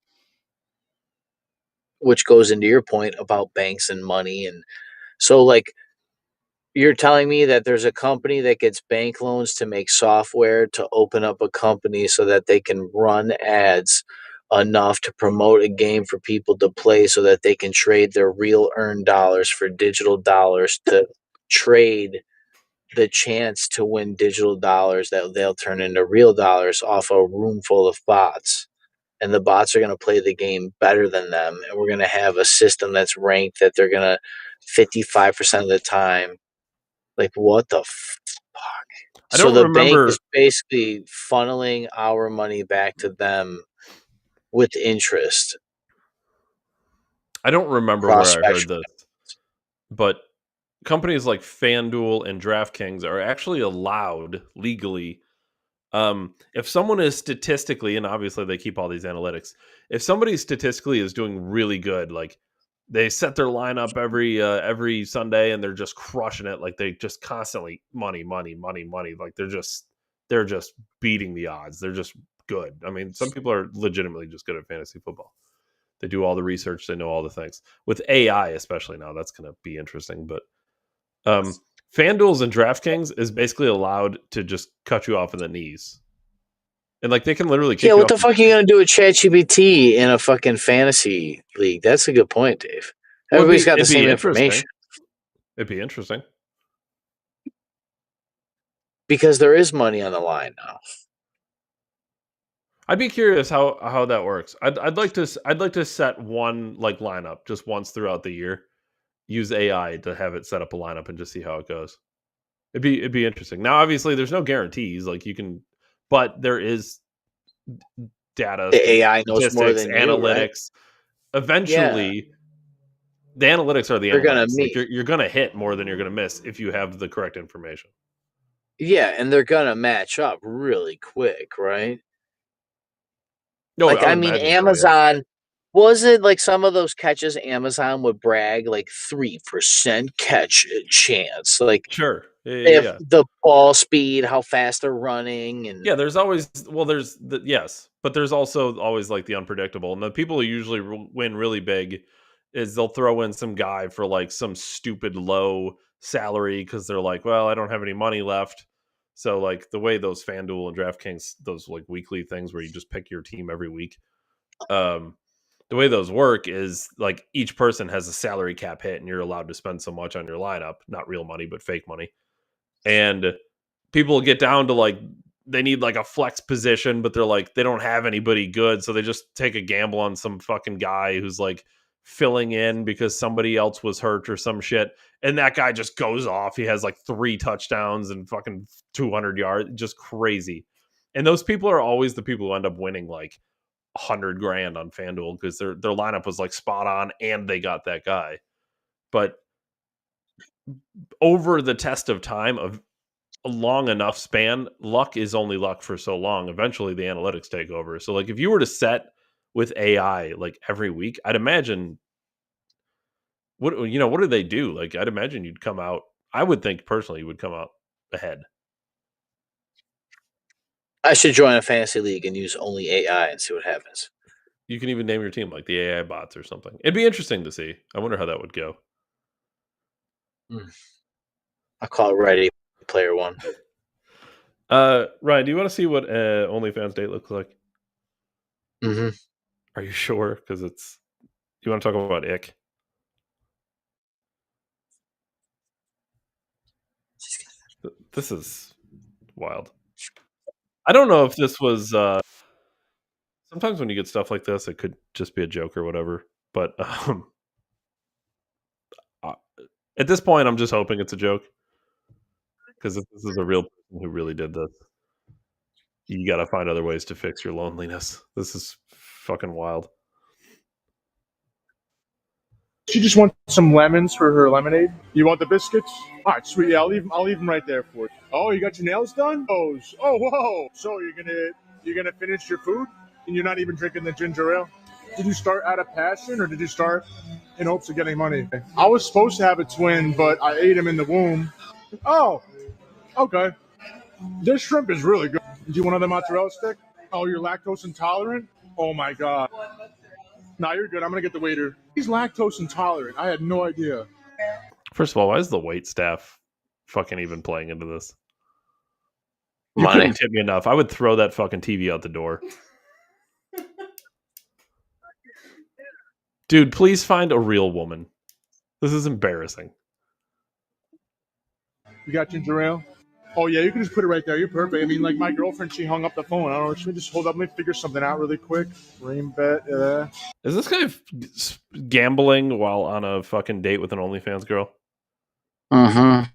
which goes into your point about banks and money. And so, like, you're telling me that there's a company that gets bank loans to make software to open up a company so that they can run ads enough to promote a game for people to play so that they can trade their real earned dollars for digital dollars to trade the chance to win digital dollars that they'll turn into real dollars off a room full of bots. And the bots are going to play the game better than them. And we're going to have a system that's ranked that they're going to 55% of the time. Like, what the fuck? I So don't the bank is remember. basically funneling our money back to them with interest. I don't remember Cross where I heard spectrum. this, but companies like FanDuel and DraftKings are actually allowed legally. If someone is statistically, and obviously they keep all these analytics, if somebody statistically is doing really good, like they set their lineup every Sunday and they're just crushing it, like they just constantly money, like they're just beating the odds. They're just good. I mean, some people are legitimately just good at fantasy football. They do all the research, they know all the things. With AI, especially now, that's going to be interesting. But FanDuel's and DraftKings is basically allowed to just cut you off in the knees. And like they can literally Yeah, kick you what off. the fuck are you going to do with ChatGPT in a fucking fantasy league? That's a good point, Dave. Well, Everybody's got the it'd be same interesting. information It'd be interesting. because there is money on the line now. I'd be curious how that works. I'd like to set one like lineup just once throughout the year. Use AI to have it set up a lineup and just see how it goes. It'd be interesting. Now, obviously, there's no guarantees. Like you can, but there is data, The AI knows more statistics, than you, right? analytics. Yeah, Eventually, the analytics are the they're going to analytics. Like meet. you're gonna hit more than you're gonna miss if you have the correct information. Yeah, and they're going to match up really quick, right? No, Like, I I would mean, imagine so. Yeah. Amazon was it like some of those catches Amazon would brag like 3% catch chance, like Sure. if Yeah. the ball speed, how fast they're running, and Yeah, there's always there's the yes, but there's also always like the unpredictable. And the people who usually win really big is they'll throw in some guy for like some stupid low salary because they're like, well, I don't have any money left. So like the way those FanDuel and DraftKings, those like weekly things where you just pick your team every week, um, the way those work is like each person has a salary cap hit and you're allowed to spend so much on your lineup, not real money, but fake money. And people get down to like they need like a flex position, but they're like they don't have anybody good, so they just take a gamble on some fucking guy who's like filling in because somebody else was hurt or some shit, and that guy just goes off. He has like 3 touchdowns and fucking 200 yards, just crazy. And those people are always the people who end up winning like 100 grand on FanDuel because their lineup was like spot on and they got that guy. But over the test of time of a long enough span, luck is only luck for so long. Eventually, the analytics take over. So, like, if you were to set with AI like every week, I'd imagine what do they do? Like, I'd imagine you'd come out. I would think personally, you would come out ahead. I should join a fantasy league and use only AI and see what happens. You can even name your team like the AI bots or something. It'd be interesting to see. I wonder how that would go. I'll call it Ready Player One. Ryan, do you want to see what OnlyFans date looks like? Mm-hmm. Are you sure? Because you want to talk about ick. This is wild. I don't know if this was. Sometimes when you get stuff like this, it could just be a joke or whatever. But at this point, I'm just hoping it's a joke, because if this is a real person who really did this, you got to find other ways to fix your loneliness. This is fucking wild. She just wants some lemons for her lemonade. You want the biscuits? All right, sweet. Yeah, I'll leave them right there for you. Oh, you got your nails done? Oh, whoa. So you're gonna finish your food and you're not even drinking the ginger ale? Did you start out of passion or did you start in hopes of getting money? I was supposed to have a twin, but I ate him in the womb. Oh, okay. This shrimp is really good. Do you want another mozzarella stick? Oh, you're lactose intolerant? Oh my god. Nah, you're good. I'm gonna get the waiter. He's lactose intolerant. I had no idea. First of all, why is the wait staff fucking even playing into this? You Money. couldn't tip me enough. I would throw that fucking TV out the door. Dude, please find a real woman. This is embarrassing. You got ginger ale? Oh yeah, you can just put it right there. You're perfect. I mean, like my girlfriend, she hung up the phone. I don't know. Should we just hold up? Let me figure something out really quick. Rain bet. Is this guy gambling while on a fucking date with an OnlyFans girl? Mm-hmm.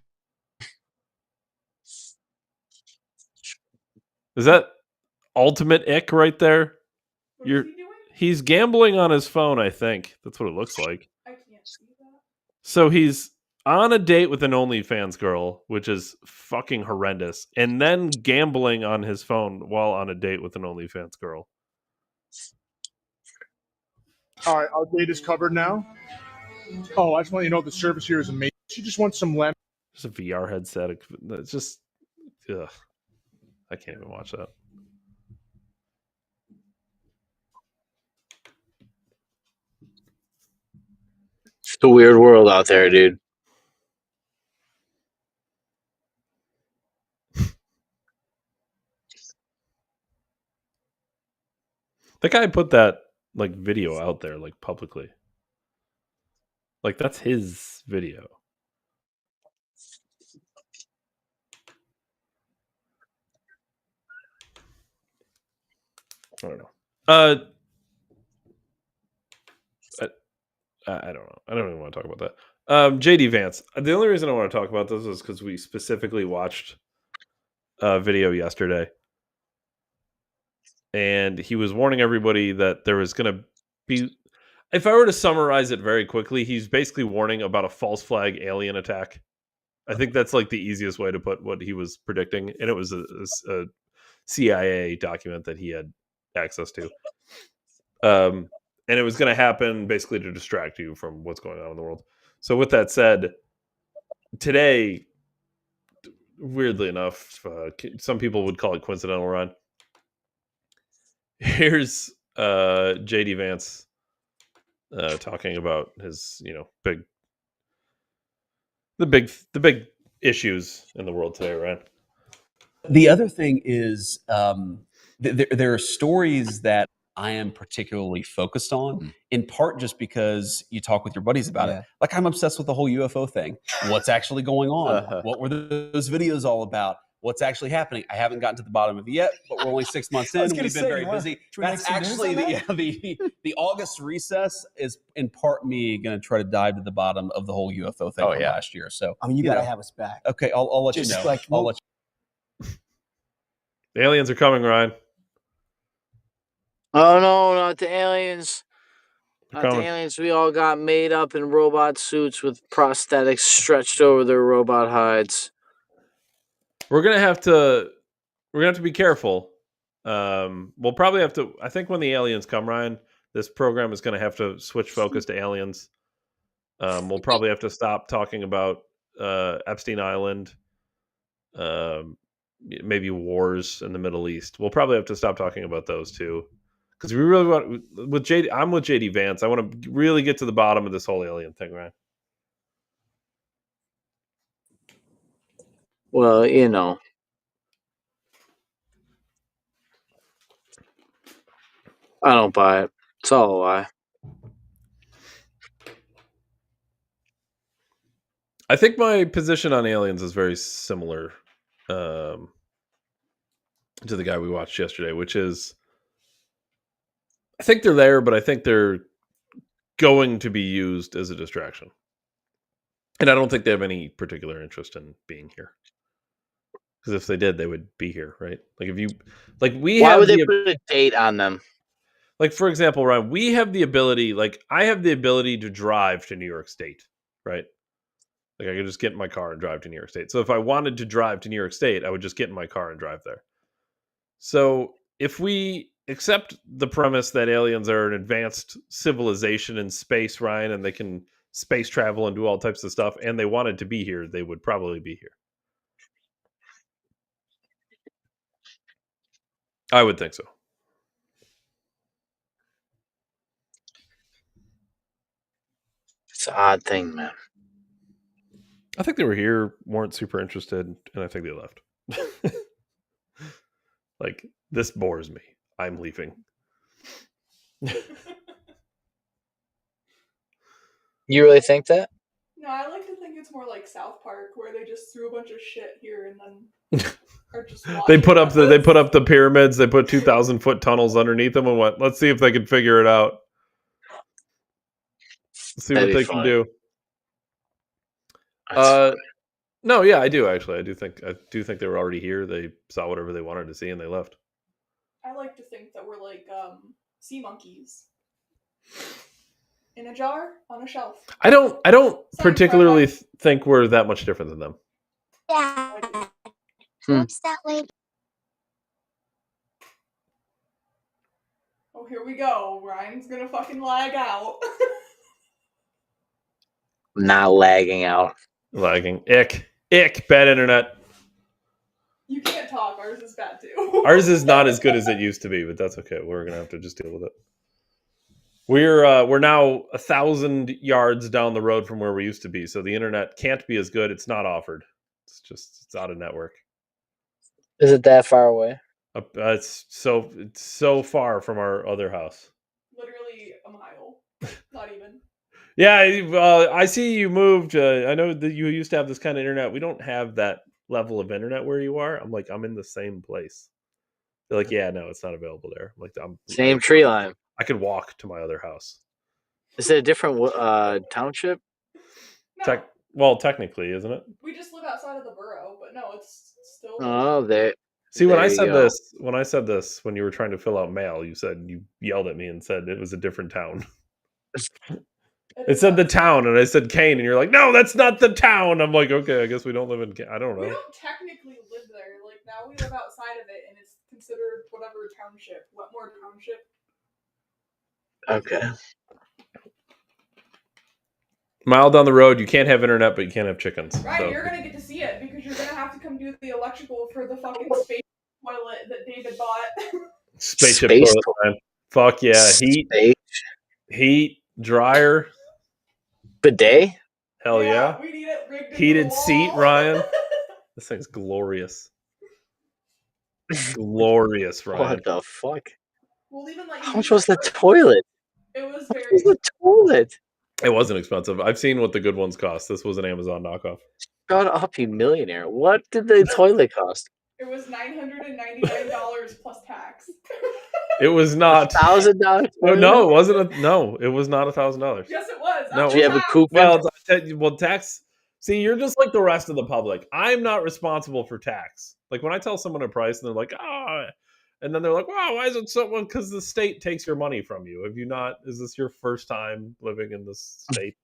Is that ultimate ick right there? He's gambling on his phone, I think. That's what it looks like. I can't see that. So he's on a date with an OnlyFans girl, which is fucking horrendous, and then gambling on his phone while on a date with an OnlyFans girl. All right, our date is covered now. Oh, I just want you to know the service here is amazing. She just wants some lemon. There's a VR headset. It's just, ugh. I can't even watch that. It's a weird world out there, dude. The guy put that like video out there like publicly. Like that's his video. I don't know. I don't know. I don't even want to talk about that. JD Vance. The only reason I want to talk about this is because we specifically watched a video yesterday, and he was warning everybody that there was going to be. If I were to summarize it very quickly, he's basically warning about a false flag alien attack. I think that's like the easiest way to put what he was predicting, and it was a CIA document that he had access to. And it was going to happen basically to distract you from what's going on in the world. So with that said, today, weirdly enough, some people would call it coincidental, Ron. Here's JD Vance talking about his, the big issues in the world today, Ron. The other thing is there are stories that I am particularly focused on, in part just because you talk with your buddies about it. Like I'm obsessed with the whole UFO thing. What's actually going on? What were those videos all about? What's actually happening? I haven't gotten to the bottom of it yet, but we're only 6 months in. We've been very busy. That's actually the August recess is in part me going to try to dive to the bottom of the whole UFO thing from last year. So I mean, you got to have us back. Okay, I'll let you know. I'll let you. The aliens are coming, Ryan. Oh no, not the aliens. They're Not the coming. aliens. We all got made up in robot suits with prosthetics stretched over their robot hides. We're gonna have to be careful. We'll probably have to. I think when the aliens come, Ryan, this program is gonna have to switch focus to aliens. We'll probably have to stop talking about Epstein Island, maybe wars in the Middle East. We'll probably have to stop talking about those too, because we really want with JD. I'm with JD Vance. I want to really get to the bottom of this whole alien thing, Ryan. Well, I don't buy it. It's all a lie. I think my position on aliens is very similar to the guy we watched yesterday, which is, I think they're there, but I think they're going to be used as a distraction. And I don't think they have any particular interest in being here. Because if they did, they would be here, right? Like if you, like we Why have would they the, put a date on them? like for example, Ryan, we have the ability, like I have the ability to drive to New York State, right? Like I could just get in my car and drive to New York State. So if I wanted to drive to New York State, I would just get in my car and drive there. So if we accept the premise that aliens are an advanced civilization in space, Ryan, and they can space travel and do all types of stuff, and they wanted to be here, they would probably be here. I would think so. It's an odd thing, man. I think they were here, weren't super interested, and I think they left. Like, this bores me. I'm leaving. You really think that? No, I like to think it's more like South Park, where they just threw a bunch of shit here and then are just They put up watching the pyramids. They put 2,000-foot tunnels underneath them, and went, let's see if they can figure it out. See That'd what be they can funny. do. That's funny. No, yeah, I do actually. I do think they were already here. They saw whatever they wanted to see, and they left. I like to think that we're like sea monkeys in a jar on a shelf. I don't Sorry, particularly Bye-bye. think we're that much different than them. Yeah. Whoops, that way. Oh, here we go. Ryan's gonna fucking lag out. Not lagging out. Lagging. Ick. Bad internet. You can't talk. Ours is bad too. Ours is not as good as it used to be, but that's okay. We're gonna have to just deal with it. We're now 1,000 yards down the road from where we used to be, so the internet can't be as good. It's not offered. It's out of network. Is it that far away? It's so far from our other house. Literally a mile. Not even. Yeah, I see you moved. I know that you used to have this kind of internet. We don't have that level of internet where you are. I'm like, I'm in the same place. They're like, yeah, no, it's not available there. I'm like, Same tree line. I could walk to my other house. Is it a different township? No, Well, technically, isn't it? we just live outside of the borough, but no, it's still. Oh, there. See, when There I you said go. this, when you were trying to fill out mail, you yelled at me and said it was a different town. It said the town, and I said Kane, and you're like, no, that's not the town. I'm like, okay, I guess we don't live in Kane. I don't know. We don't technically live there. Like, now we live outside of it, and it's considered whatever township. Wetmore Township. Okay. Mile down the road, you can't have internet, but you can't have chickens. Right, So. you're gonna get to see it, because you're gonna have to come do the electrical for the fucking space toilet that David bought. Spaceship Space toilet, man. Fuck yeah. Heat, dryer. Bidet? Hell yeah. We need it rigged Heated into the seat, wall. Ryan. This thing's glorious. Glorious, Ryan. What the fuck? We'll even let you How much use was the it. toilet? It was What very was the toilet? It wasn't expensive. I've seen what the good ones cost. This was an Amazon knockoff. Shut up, you millionaire. What did the toilet cost? It was $999 plus tax. It was not $1,000? Oh no, it wasn't. No, it was not $1,000. Yes, it was. No, Did you have a coupon? Well, tax. See, you're just like the rest of the public. I'm not responsible for tax. Like when I tell someone a price, and they're like, "Ah," and then they're like, "Wow, why is it so?" Well, because the state takes your money from you. Have you not? Is this your first time living in this state?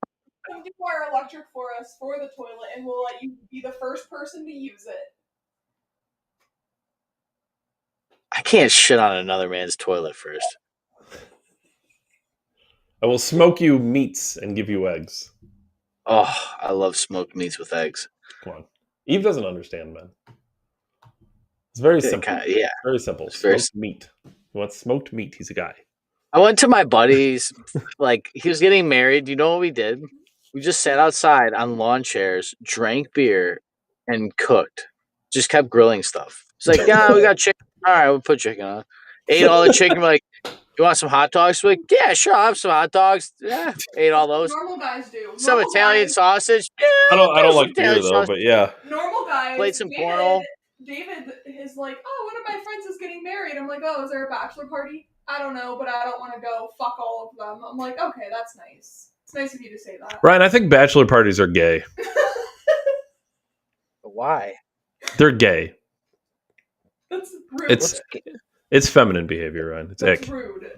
Come do our electric for us for the toilet, and we'll let you be the first person to use it. I can't shit on another man's toilet first. I will smoke you meats and give you eggs. Oh, I love smoked meats with eggs. Come on. Eve doesn't understand, man. It's very simple. Yeah. Very simple. Very Smoked meat. He wants smoked meat. He's a guy. I went to my buddy's, like, he was getting married. You know what we did? We just sat outside on lawn chairs, drank beer, and cooked. Just kept grilling stuff. It's like, yeah, we got chicken. All right, we'll put chicken on. Ate all the chicken. We're like, you want some hot dogs? We're like, yeah, sure, I'll have some hot dogs. Yeah, ate all those. Normal guys do. Some Italian sausage. Yeah, I don't like beer Italian though, sausage. but yeah. Normal guys Played some did, porno. David is like, oh, one of my friends is getting married. I'm like, oh, is there a bachelor party? I don't know, but I don't want to go. Fuck all of them. I'm like, okay, that's nice. It's nice of you to say that. Ryan, I think bachelor parties are gay. Why? They're gay. That's rude. It's feminine behavior, Ryan. It's That's ick. rude.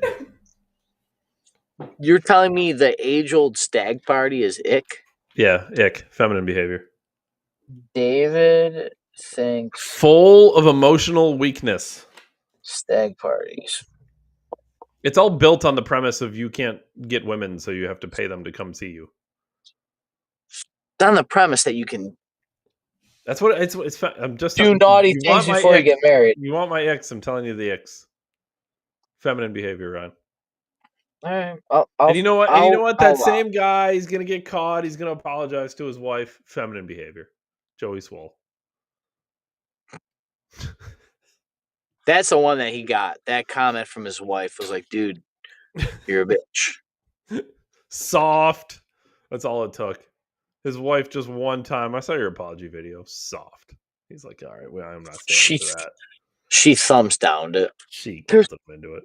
You're telling me the age-old stag party is ick? Yeah, ick. Feminine behavior. David thinks Full of emotional weakness. stag parties. It's all built on the premise of you can't get women, so you have to pay them to come see you. It's on the premise that you can That's what it's. I'm just do naughty things before you get married. You want my icks? I'm telling you the icks. Feminine behavior, Ryan. All right, And you know what? That same guy, he's gonna get caught. He's gonna apologize to his wife. Feminine behavior. Joey Swole. That's the one that he got. That comment from his wife was like, dude, you're a bitch. Soft. That's all it took. His wife just one time. I saw your apology video. Soft. He's like, all right, well, I'm not standing for that. She thumbs downed it. She guilted him into it.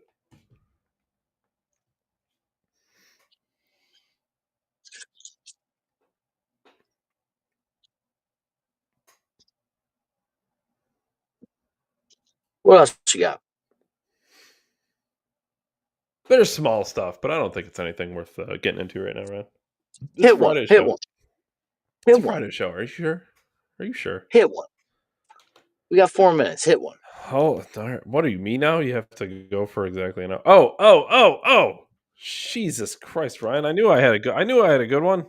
What else you got? There's small stuff, but I don't think it's anything worth getting into right now, Ryan. Hit one. Hit one. It's a Friday show. Are you sure? Are you sure? Hit one. We got 4 minutes. Hit one. Oh, darn. What are you, me now? You have to go for exactly an hour. Oh. Jesus Christ, Ryan. I knew I had a good one.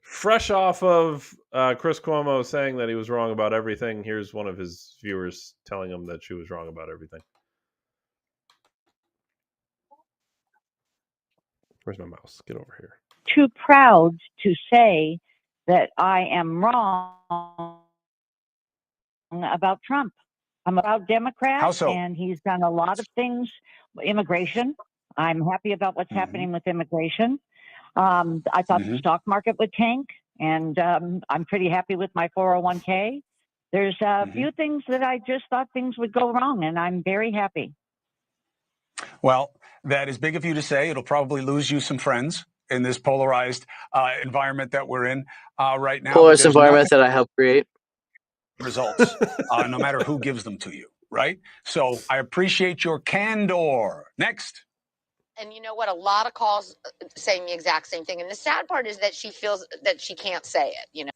Fresh off of Chris Cuomo saying that he was wrong about everything, here's one of his viewers telling him that she was wrong about everything. Where's my mouse? Get over here. Too proud to say that I am wrong about Trump. I'm about Democrat. How so? And he's done a lot of things. Immigration. I'm happy about what's happening with immigration. I thought the stock market would tank, and I'm pretty happy with my 401k. There's a few things that I just thought things would go wrong, and I'm very happy. Well, that is big of you to say. It'll probably lose you some friends in this polarized environment that we're in right now. Polarized environment that I helped create. Results, no matter who gives them to you, right? So I appreciate your candor. Next. And you know what? A lot of calls saying the exact same thing. And the sad part is that she feels that she can't say it, you know?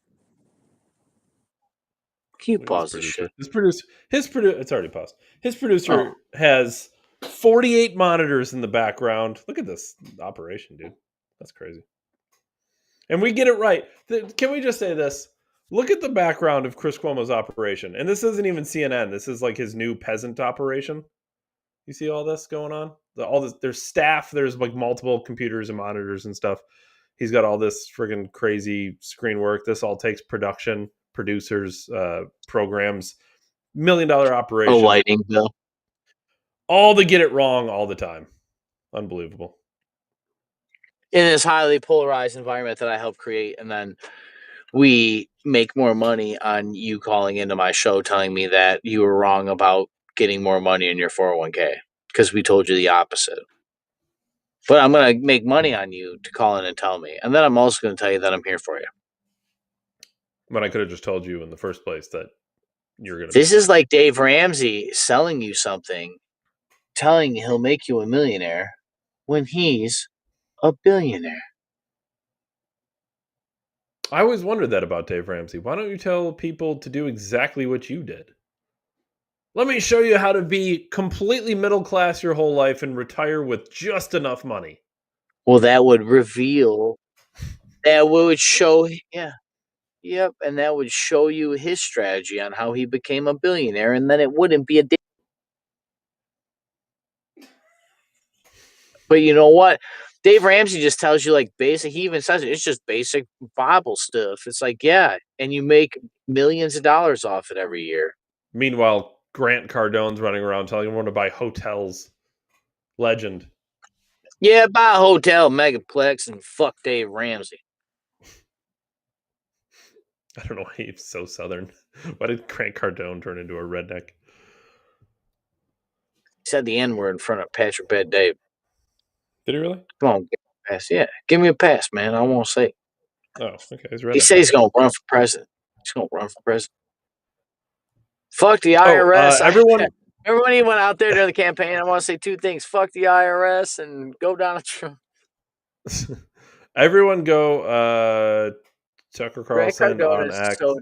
Can you pause this shit? His producer, it's already paused. His producer has 48 monitors in the background. Look at this operation, dude. That's crazy. And we get it right. Can we just say this? Look at the background of Chris Cuomo's operation. And this isn't even CNN. This is like his new peasant operation. You see all this going on? There's staff. There's like multiple computers and monitors and stuff. He's got all this friggin' crazy screen work. This all takes production, producers, programs, $1 million operation. Oh, lighting bill. All to get it wrong all the time. Unbelievable. In this highly polarized environment that I helped create, and then we make more money on you calling into my show telling me that you were wrong about getting more money in your 401k because we told you the opposite. But I'm going to make money on you to call in and tell me. And then I'm also going to tell you that I'm here for you. But I could have just told you in the first place that you're going to. This is like Dave Ramsey selling you something, telling you he'll make you a millionaire when he's a billionaire. I always wondered that about Dave Ramsey. Why don't you tell people to do exactly what you did? Let me show you how to be completely middle class your whole life and retire with just enough money. Well, that would reveal, that would show, yep, and that would show you his strategy on how he became a billionaire, and then it wouldn't be a. But you know what? Dave Ramsey just tells you like basic. He even says it's just basic Bible stuff. It's like, yeah, and you make millions of dollars off it every year. Meanwhile, Grant Cardone's running around telling everyone to buy hotels. Legend. Yeah, buy a hotel, megaplex, and fuck Dave Ramsey. I don't know why he's so southern. Why did Grant Cardone turn into a redneck? He said the N word in front of Patrick Bet Dave. Did he really? Come on, give me a pass. Yeah, give me a pass, man. I won't say. Oh, okay. He's He said he's going to run for president. He's going to run for president. Fuck the IRS. Everyone. Remember when he went out there during the campaign? I want to say two things. Fuck the IRS and go Donald Trump. Everyone go Tucker Grant Carlson Cardone on is X. so.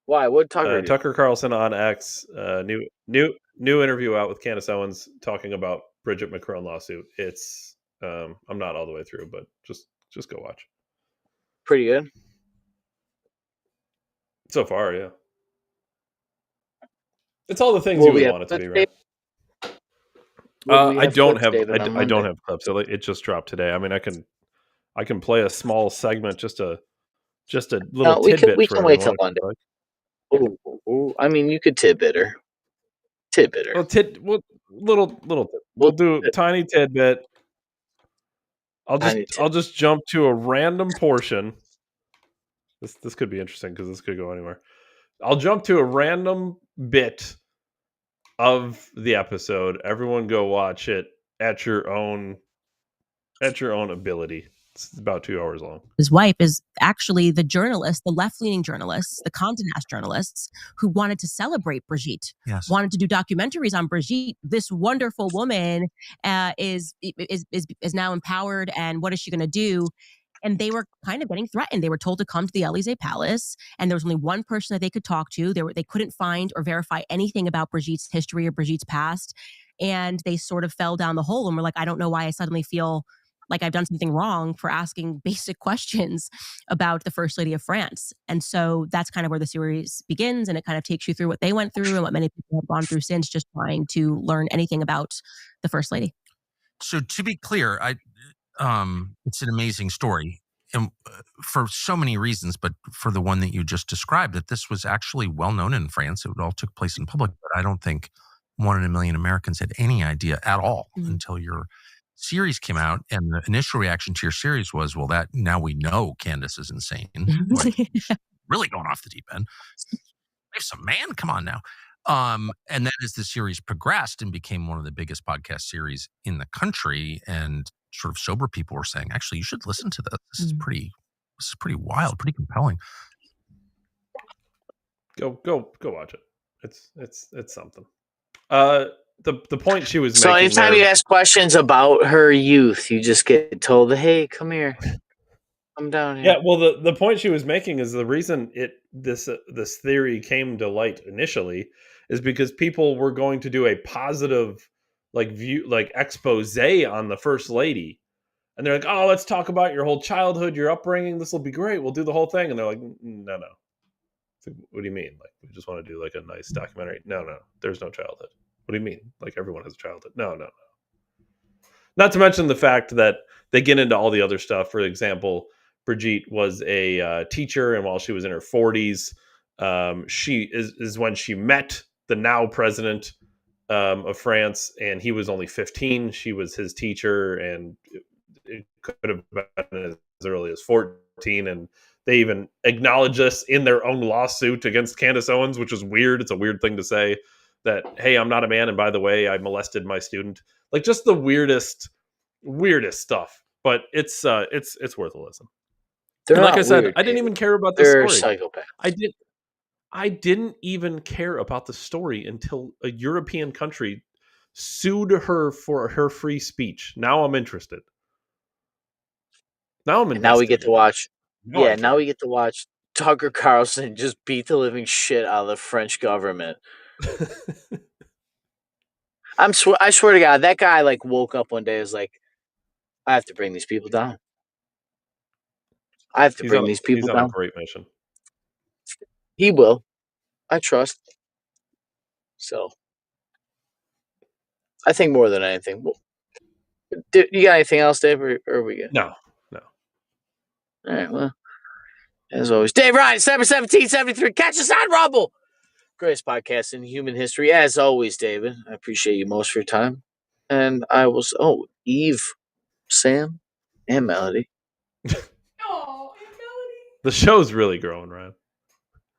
Why? What Tucker do? Tucker Carlson on X. New interview out with Candace Owens talking about Bridget McCrone lawsuit. It's I'm not all the way through, but just go watch. Pretty good. So far, yeah. It's all the things you would want it to be, right? I don't have clips. It just dropped today. I mean, I can play a small segment, just a little tidbit. We for can wait till everyone. Monday. Ooh. I mean, you could tidbit her. Well, little. We'll do a tiny tidbit. I'll just jump to a random portion. This could be interesting because this could go anywhere. I'll jump to a random bit of the episode. Everyone go watch it at your own ability. It's about 2 hours long. His wife is actually the journalist, the left-leaning journalists, the Condé Nast journalists who wanted to celebrate Brigitte, wanted to do documentaries on Brigitte. This wonderful woman is now empowered, and what is she going to do? And they were kind of getting threatened. They were told to come to the Élysée Palace, and there was only one person that they could talk to. They couldn't find or verify anything about Brigitte's history or Brigitte's past, and they sort of fell down the hole and were like, I don't know why I suddenly feel like I've done something wrong for asking basic questions about the First Lady of France. And so that's kind of where the series begins, and it kind of takes you through what they went through and what many people have gone through since, just trying to learn anything about the First Lady. So to be clear, it's an amazing story, and for so many reasons, but for the one that you just described, that this was actually well known in France. It all took place in public, but I don't think 1 in a million Americans had any idea at all until your series came out, and the initial reaction to your series was, well, that now we know Candace is insane. Like, really going off the deep end. There's some man, come on now. And then as the series progressed and became one of the biggest podcast series in the country, and sort of sober people were saying, actually, you should listen to this. This is pretty wild, pretty compelling. Go watch it. It's something. The point she was so making. So anytime you ask questions about her youth, you just get told, "Hey, come here, come down here." Yeah, well, the point she was making is the reason this theory came to light initially is because people were going to do a positive expose on the First Lady, and they're like, "Oh, let's talk about your whole childhood, your upbringing. This will be great. We'll do the whole thing." And they're like, "No. What do you mean? Like, we just want to do like a nice documentary? No. There's no childhood. What do you mean? Like, everyone has a childhood? No. Not to mention the fact that they get into all the other stuff. For example, Brigitte was a teacher, and while she was in her 40s, she is when she met the now president of France, and he was only 15. She was his teacher, and it could have been as early as 14. And they even acknowledge this in their own lawsuit against Candace Owens, which is weird. It's a weird thing to say, that, hey, I'm not a man, and by the way, I molested my student. Like, just the weirdest stuff. But it's worth a listen. Like I said, I didn't even care about the story. Psychopaths. I didn't even care about the story until a European country sued her for her free speech. Now I'm interested. Now we get to watch. Now we get to watch Tucker Carlson just beat the living shit out of the French government. I swear to God, that guy like woke up one day and was like, I have to bring these people down. I have to bring these people down. He's on a great mission. He will. I trust. So, I think more than anything. You got anything else, Dave, or are we good? No. All right, well, as always, Dave Ryan, 1773. Catch us on Rumble. Greatest podcast in human history. As always, David, I appreciate you most for your time. And I will, Eve, Sam, and Melody. Oh, and Melody. The show's really growing, Ryan.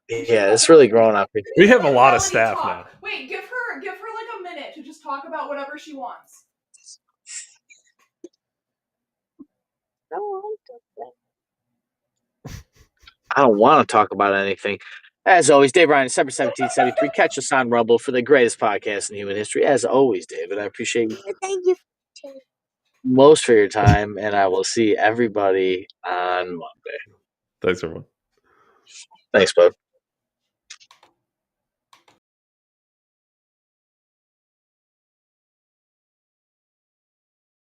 Yeah, it's really growing up. We have a lot of Reality staff talk. now. Wait, give her like a minute to just talk about whatever she wants. I don't want to talk about anything. As always, Dave Ryan, December 1773. Catch us on Rumble for the greatest podcast in human history. As always, David, I appreciate you. Thank you most for your time, and I will see everybody on Monday. Thanks, everyone. Thanks, bud.